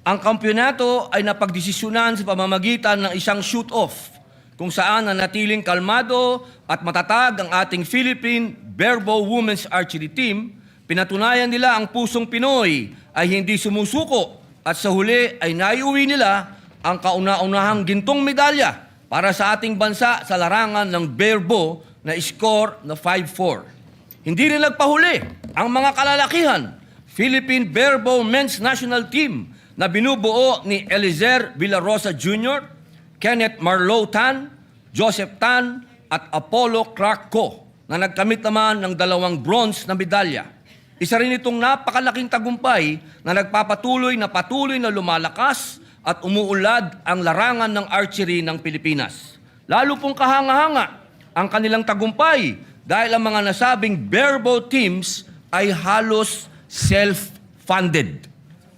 ang kampyonato ay napagdesisyonan sa pamamagitan ng isang shoot-off kung saan nanatiling kalmado at matatag ang ating Philippine Barebow Women's Archery Team. Pinatunayan nila ang pusong Pinoy ay hindi sumusuko at sa huli ay naiuwi nila ang kauna-unahang gintong medalya para sa ating bansa sa larangan ng barebow na score na 5-4. Hindi rin nagpahuli ang mga kalalakihan, Philippine Barebow Men's National Team na binubuo ni Elizer Villarosa Jr., Kenneth Marlow Tan, Joseph Tan at Apollo Clark Co. na nagkamit naman ng 2 bronze na medalya. Isa rin itong napakalaking tagumpay na nagpapatuloy na lumalakas at umuulad ang larangan ng archery ng Pilipinas. Lalo pong kahanga-hanga ang kanilang tagumpay dahil ang mga nasabing barebow teams ay halos self-funded.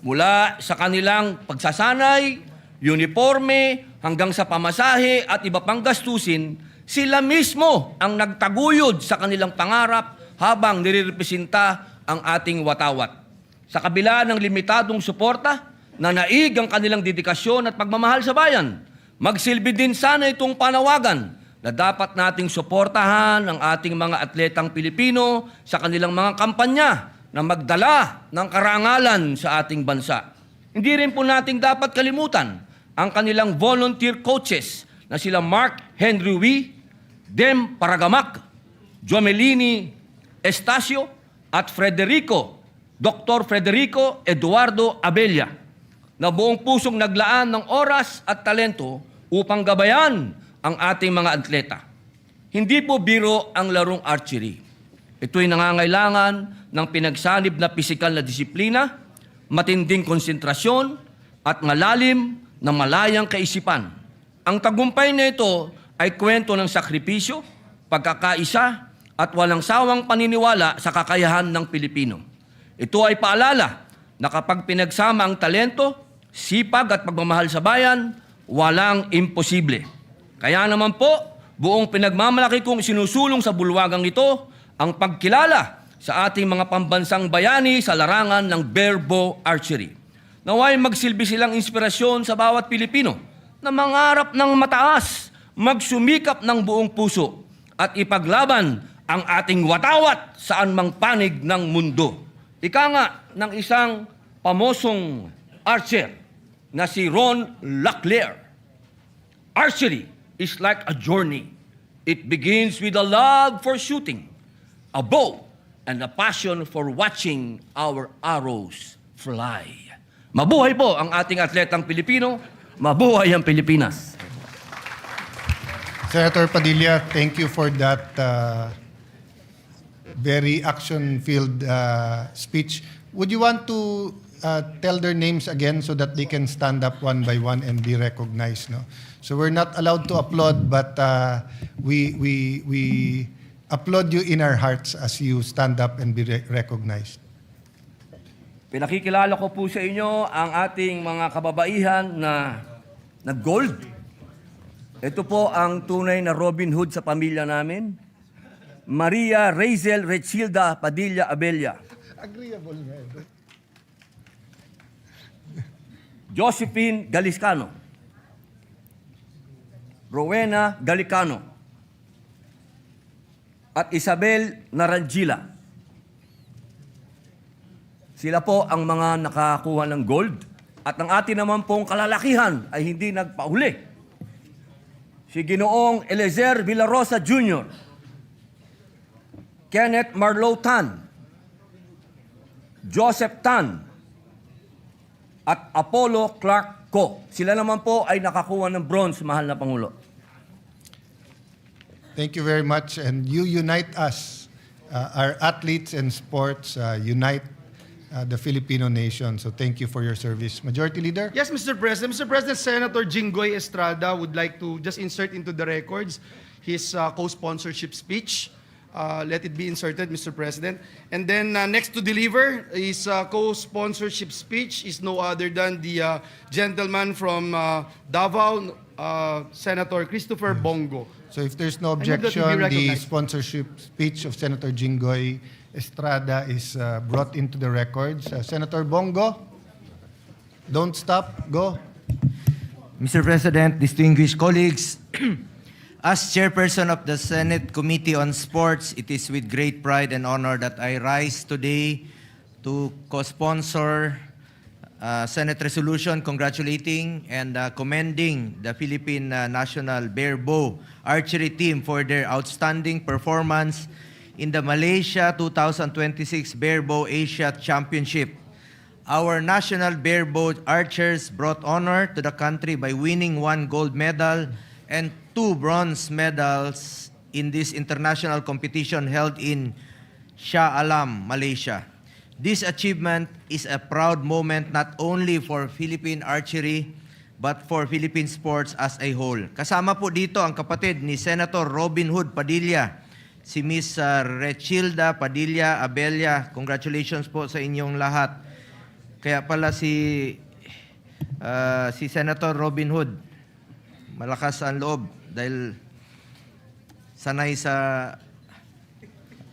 Mula sa kanilang pagsasanay, uniforme, hanggang sa pamasahe at iba pang gastusin, sila mismo ang nagtaguyod sa kanilang pangarap habang nirepresenta ang ating watawat. Sa kabila ng limitadong suporta, nanaig ang kanilang dedikasyon at pagmamahal sa bayan. Magsilbi din sana itong panawagan na dapat nating suportahan ang ating mga atletang Pilipino sa kanilang mga kampanya na magdala ng karangalan sa ating bansa. Hindi rin po nating dapat kalimutan ang kanilang volunteer coaches na sila Mark Henry Wee, Dem Paragamak, Jomelini Estacio at Dr. Federico Eduardo Abella, na buong pusong naglaan ng oras at talento upang gabayan ang ating mga atleta. Hindi po biro ang larong archery. Ito'y nangangailangan ng pinagsanib na pisikal na disiplina, matinding konsentrasyon, at malalim na malayang kaisipan. Ang tagumpay na ito ay kwento ng sakripisyo, pagkakaisa, at walang sawang paniniwala sa kakayahan ng Pilipino. Ito ay paalala na kapag pinagsama ang talento, sipag at pagmamahal sa bayan, walang imposible. Kaya naman po, buong pinagmamalaki kong sinusulong sa bulwagang ito ang pagkilala sa ating mga pambansang bayani sa larangan ng barebow archery. Naway magsilbi silang inspirasyon sa bawat Pilipino na mangarap ng mataas, magsumikap ng buong puso at ipaglaban ang ating watawat saan mang panig ng mundo. Ika nga ng isang pamosong archer na si Ron Laclaire, archery is like a journey. It begins with a love for shooting, a bow, and a passion for watching our arrows fly. Mabuhay po ang ating atletang Pilipino. Mabuhay ang Pilipinas. Senator Padilla, thank you for that very action-filled speech. Would you want to tell their names again so that they can stand up one by one and be recognized? No? So we're not allowed to applaud, but we applaud you in our hearts as you stand up and be recognized. Pinakikilala ko po sa inyo ang ating mga kababaihan na gold. Ito po ang tunay na Robin Hood sa pamilya namin. Maria Razel Rechilda Padilla Abella. Agreeable, man. Josephine Galiscano. Rowena Galicano. At Isabel Narangila. Sila po ang mga nakakuha ng gold. At ang atin naman pong kalalakihan ay hindi nagpauli. Si Ginoong Elezer Villarosa Jr., Kenneth Marlow Tan, Joseph Tan, at Apollo Clark Co. Sila naman po ay nakakuha ng bronze, mahal na Pangulo. Thank you very much. And you unite us. Our athletes and sports unite the Filipino nation. So thank you for your service. Majority Leader? Yes, Mr. President. Mr. President, Senator Jinggoy Estrada would like to just insert into the records his co-sponsorship speech. Let it be inserted, Mr. President. And then next to deliver his co-sponsorship speech is no other than the gentleman from Davao, Senator Christopher Bongo. So if there's no I move that he be objection, the recognized. sponsorship speech of Senator Jinggoy Estrada is brought into the records. Senator Bongo, don't stop, go. Mr. President, distinguished colleagues, as chairperson of the Senate Committee on Sports, it is with great pride and honor that I rise today to co-sponsor Senate resolution congratulating and commending the Philippine National Barebow Archery Team for their outstanding performance in the Malaysia 2026 Barebow Asia Championship. Our national barebow archers brought honor to the country by winning 1 gold medal and 2 bronze medals in this international competition held in Shah Alam, Malaysia. This achievement is a proud moment not only for Philippine archery but for Philippine sports as a whole. Kasama po dito ang kapatid ni Senator Robin Hood Padilla, si Miss Rechilda Padilla Abella. Congratulations po sa inyong lahat. Kaya pala si Senator Robin Hood, malakas ang loob dahil sanay sa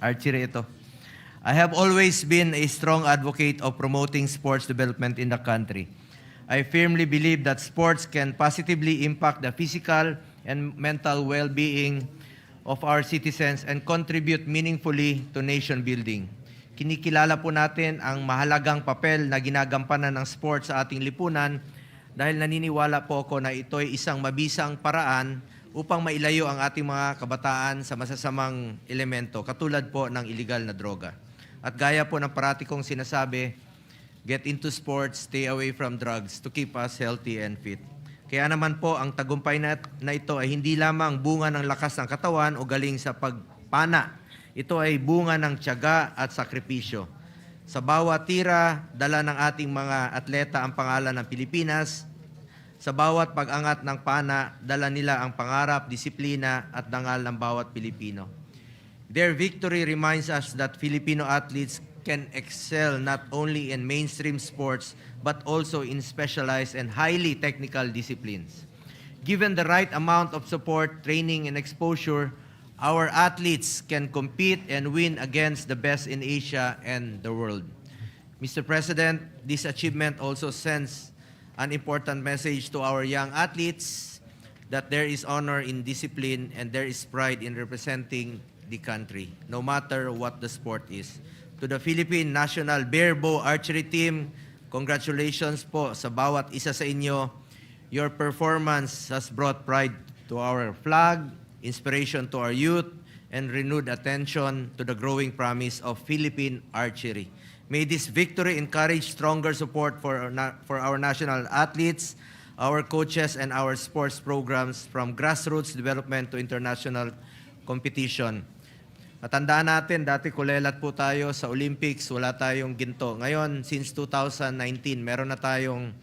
archery ito. I have always been a strong advocate of promoting sports development in the country. I firmly believe that sports can positively impact the physical and mental well-being of our citizens and contribute meaningfully to nation building. Kinikilala po natin ang mahalagang papel na ginagampanan ng sports sa ating lipunan dahil naniniwala po ako na ito ay isang mabisang paraan upang mailayo ang ating mga kabataan sa masasamang elemento katulad po ng illegal na droga. At gaya po ng parati kong sinasabi, get into sports, stay away from drugs to keep us healthy and fit. Kaya naman po ang tagumpay na ito ay hindi lamang bunga ng lakas ng katawan o galing sa pagpana. Ito ay bunga ng tiyaga at sakripisyo. Sa bawat tira, dala ng ating mga atleta ang pangalan ng Pilipinas. Sa bawat pag-angat ng pana, dala nila ang pangarap, disiplina at dangal ng bawat Pilipino. Their victory reminds us that Filipino athletes can excel not only in mainstream sports but also in specialized and highly technical disciplines. Given the right amount of support, training, and exposure, our athletes can compete and win against the best in Asia and the world. Mr. President, this achievement also sends an important message to our young athletes that there is honor in discipline and there is pride in representing the country, no matter what the sport is. To the Philippine National Bear Bow Archery Team, congratulations po sa bawat isa sa inyo. Your performance has brought pride to our flag, inspiration to our youth, and renewed attention to the growing promise of Philippine archery. May this victory encourage stronger support for our national athletes, our coaches, and our sports programs from grassroots development to international competition. Matandaan natin, dati kulelat po tayo sa Olympics, wala tayong ginto. Ngayon, since 2019, meron na tayong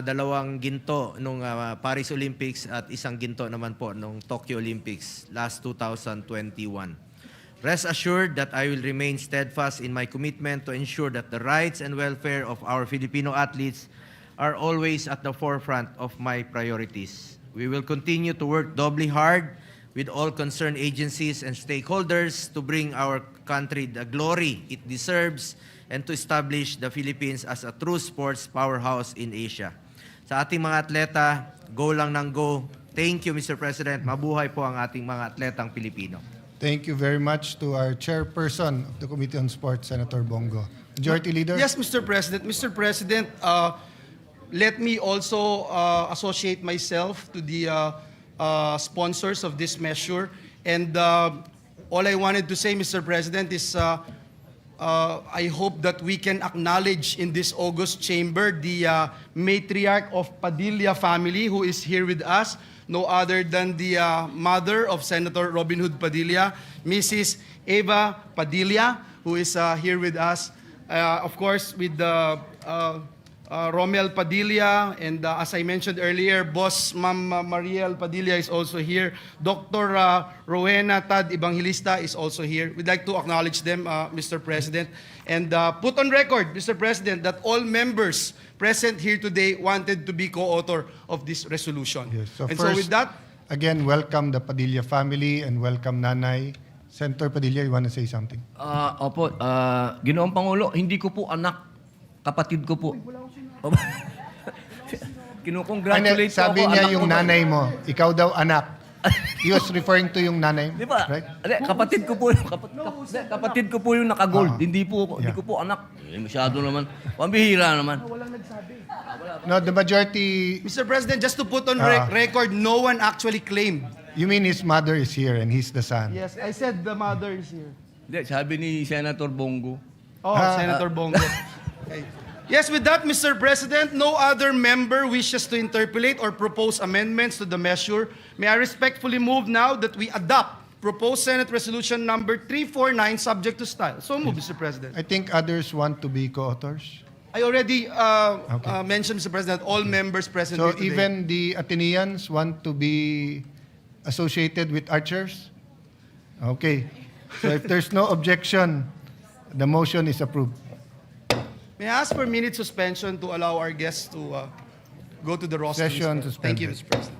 dalawang ginto nung Paris Olympics at isang ginto naman po nung Tokyo Olympics last 2021. Rest assured that I will remain steadfast in my commitment to ensure that the rights and welfare of our Filipino athletes are always at the forefront of my priorities. We will continue to work doubly hard with all concerned agencies and stakeholders to bring our country the glory it deserves and to establish the Philippines as a true sports powerhouse in Asia. Sa ating mga atleta, go lang ng go. Thank you, Mr. President. Mabuhay po ang ating mga atletang Pilipino. Thank you very much to our chairperson of the Committee on Sports, Senator Bongo. Majority Leader? Yes, Mr. President. Mr. President, let me also associate myself to the sponsors of this measure. And all I wanted to say, Mr. President, is I hope that we can acknowledge in this August chamber the matriarch of Padilla family who is here with us, no other than the mother of Senator Robin Hood Padilla, Mrs. Eva Padilla, who is here with us. Of course, with the Romel Padilla, and as I mentioned earlier, Boss Ma'am Mariel Padilla is also here. Dr. Rowena Tad Evangelista is also here. We'd like to acknowledge them, Mr. President, and put on record, Mr. President, that all members present here today wanted to be co-author of this resolution. Yes. So and first, so with that, again, welcome the Padilla family and welcome Nanay. Senator Padilla, you want to say something? Opo, Ginoong Pangulo, hindi ko po anak, kapatid ko po. Kinukongratulate ko Sabi ako, niya anak yung ko ba? nanay mo, ikaw daw anak. He was referring to yung nanay, Di ba? right? Kapatid ko po, kapatid ko po yung naka-gold. Hindi Yeah. ko po anak. Masyado naman. Pambihira naman. No, the majority, Mr. President, just to put on record, no one actually claimed. you mean his mother is here and he's the son. Yes, I said the mother is here. Hindi, sabi ni Senator Bongo. Oh, Senator Bongo. Okay. Yes, with that, Mr. President, no other member wishes to interpolate or propose amendments to the measure. May I respectfully move now that we adopt proposed Senate Resolution number 349 subject to style. So move, Mr. President. I think others want to be co-authors. I already mentioned, Mr. President, all members present So here today. even the Ateneans want to be associated with archers? Okay. So if there's no objection, the motion is approved. May I ask for a minute suspension to allow our guests to go to the roster? Session Thank you, suspended. Mr. President.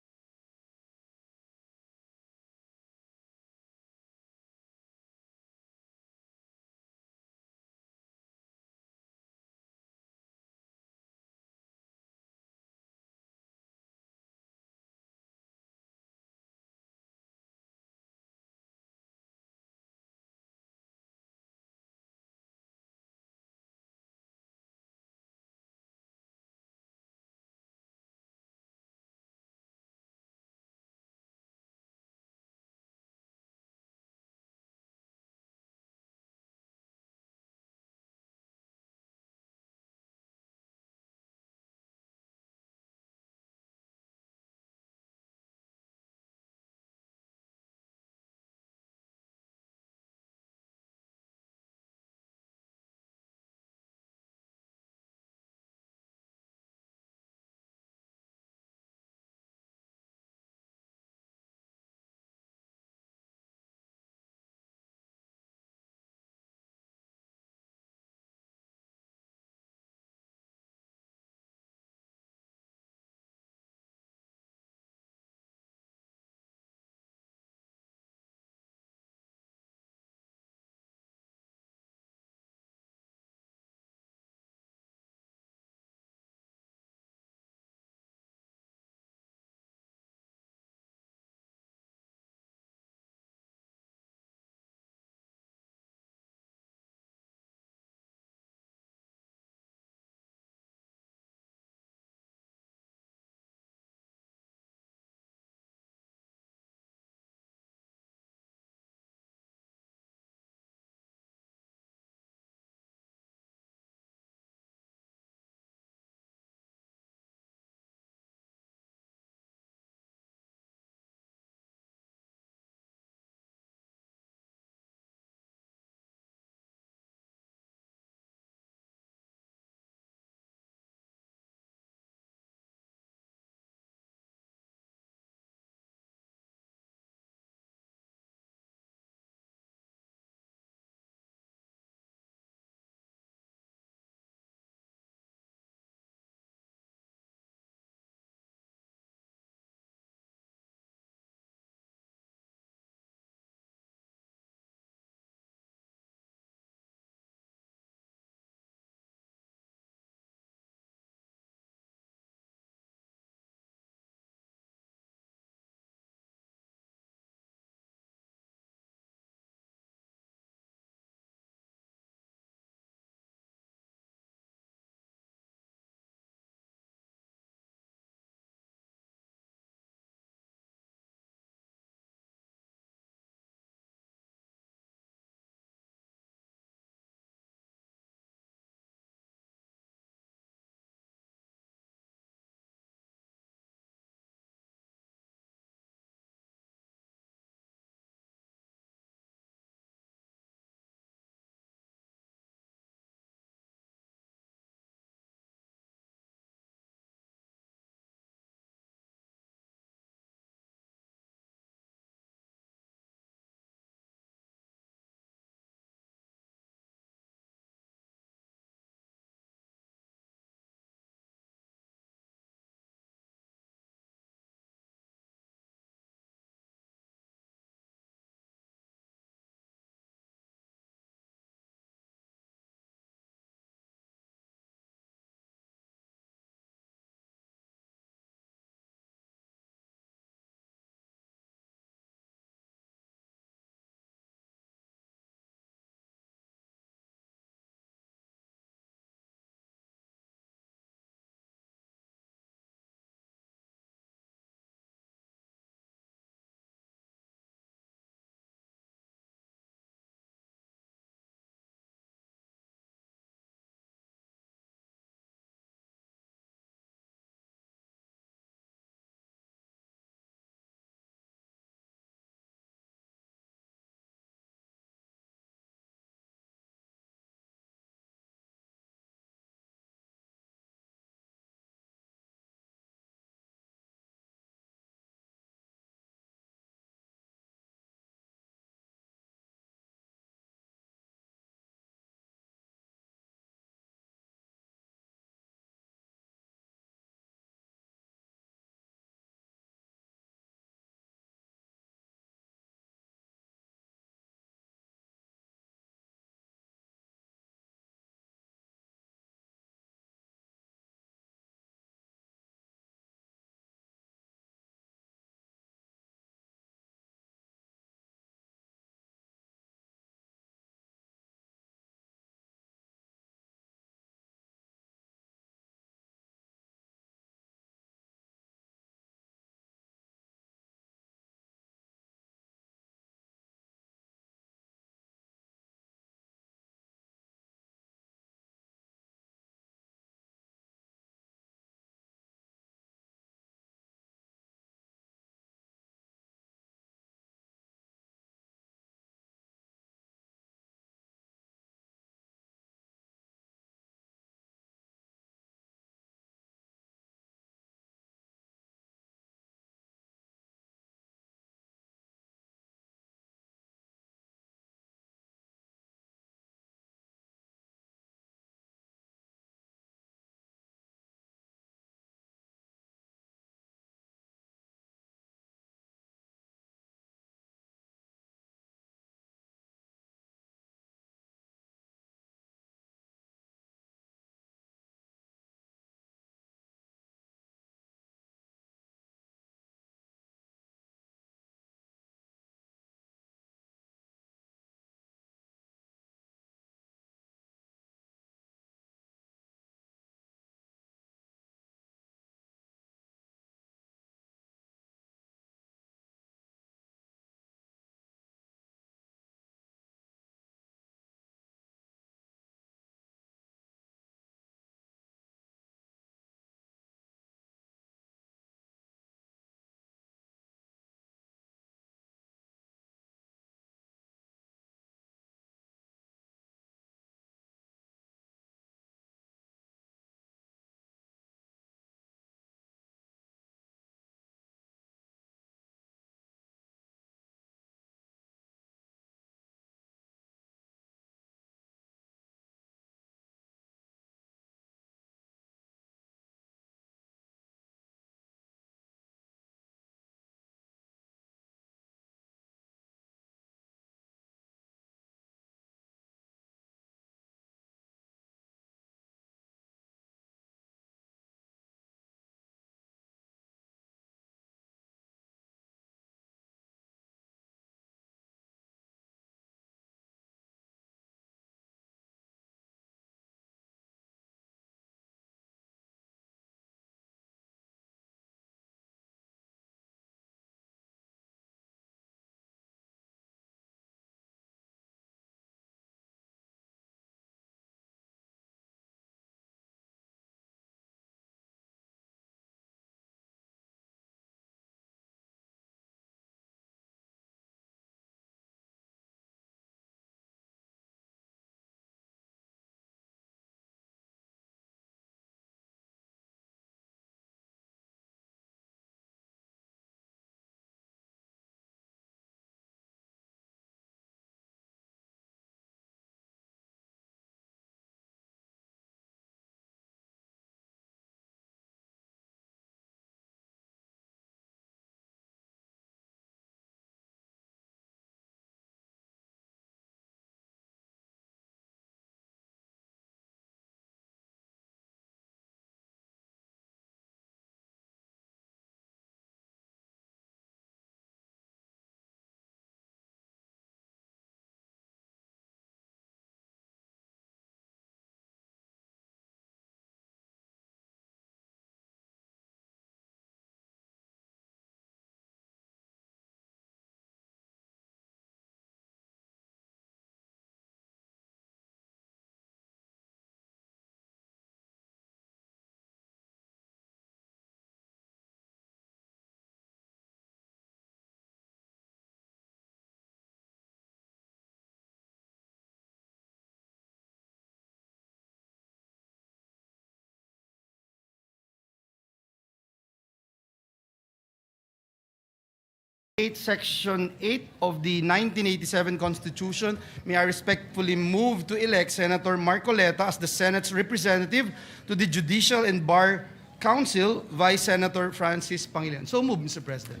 Section 8 of the 1987 Constitution, may I respectfully move to elect Senator Marcoleta as the Senate's representative to the Judicial and Bar Council, Vice Senator Francis Pangilinan. So move, Mr. President.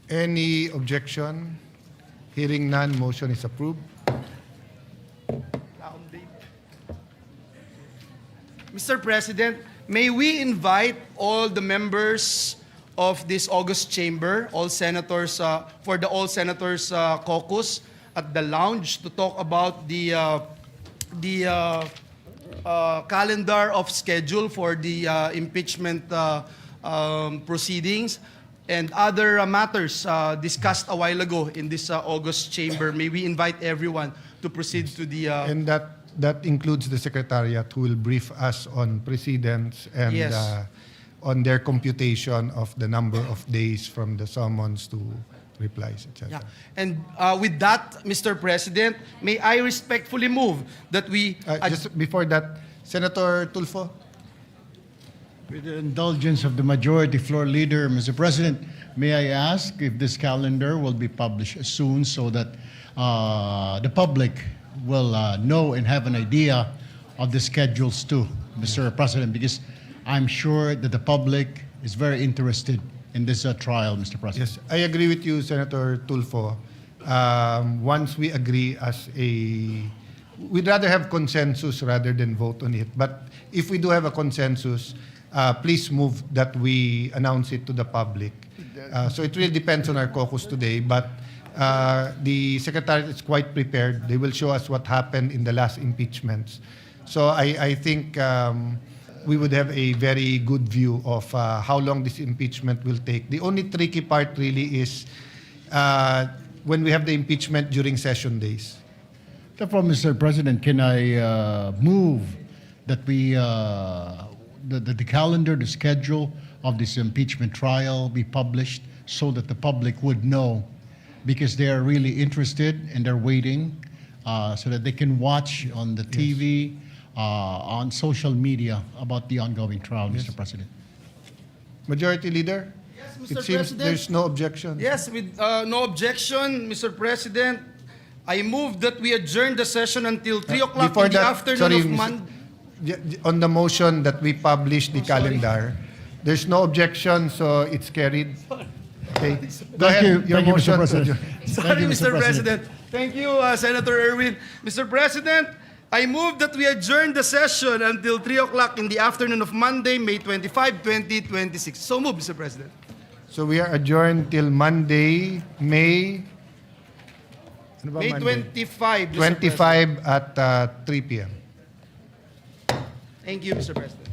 Any objection? Hearing none, motion is approved. Mr. President, may we invite all the members of this August chamber, all senators, for the All Senators Caucus at the lounge to talk about the calendar of schedule for the impeachment proceedings and other matters discussed a while ago in this August chamber. May we invite everyone to proceed to the... And that includes the Secretariat who will brief us on precedents and Yes. On their computation of the number of days from the summons to replies, etc. Yeah. And with that, Mr. President, may I respectfully move that we... Just before that, Senator Tulfo? With the indulgence of the majority floor leader, Mr. President, may I ask if this calendar will be published soon so that the public will know and have an idea of the schedules too, Mr. President, because I'm sure that the public is very interested in this trial, Mr. President. Yes, I agree with you, Senator Tulfo. Once we agree we'd rather have consensus rather than vote on it. But if we do have a consensus, please move that we announce it to the public. So it really depends on our caucus today, but the Secretariat is quite prepared. They will show us what happened in the last impeachments. So I think we would have a very good view of how long this impeachment will take. The only tricky part really is when we have the impeachment during session days. Therefore, Mr. President, can I move that the calendar, the schedule of this impeachment trial be published so that the public would know, because they are really interested and they're waiting so that they can watch on the TV, on social media about the ongoing trial, Mr. President. Majority Leader? Yes, Mr. It seems President. there's no objection. Yes, with no objection, Mr. President, I move that we adjourn the session until 3 o'clock Before in the that, afternoon sorry, of Mr. Monday. On the motion that we publish the calendar, there's no objection, so it's carried. Okay. Go ahead. you. Your Thank you, Mr. motion. President. Sorry, Thank you, Mr. President. Thank you, Senator Erwin. Mr. President, I move that we adjourn the session until 3 o'clock in the afternoon of Monday, May 25, 2026. So move, Mr. President. So we are adjourned till Monday, May ano ba May Monday? 25, Mr. President. 25 at 3 p.m. Thank you, Mr. President.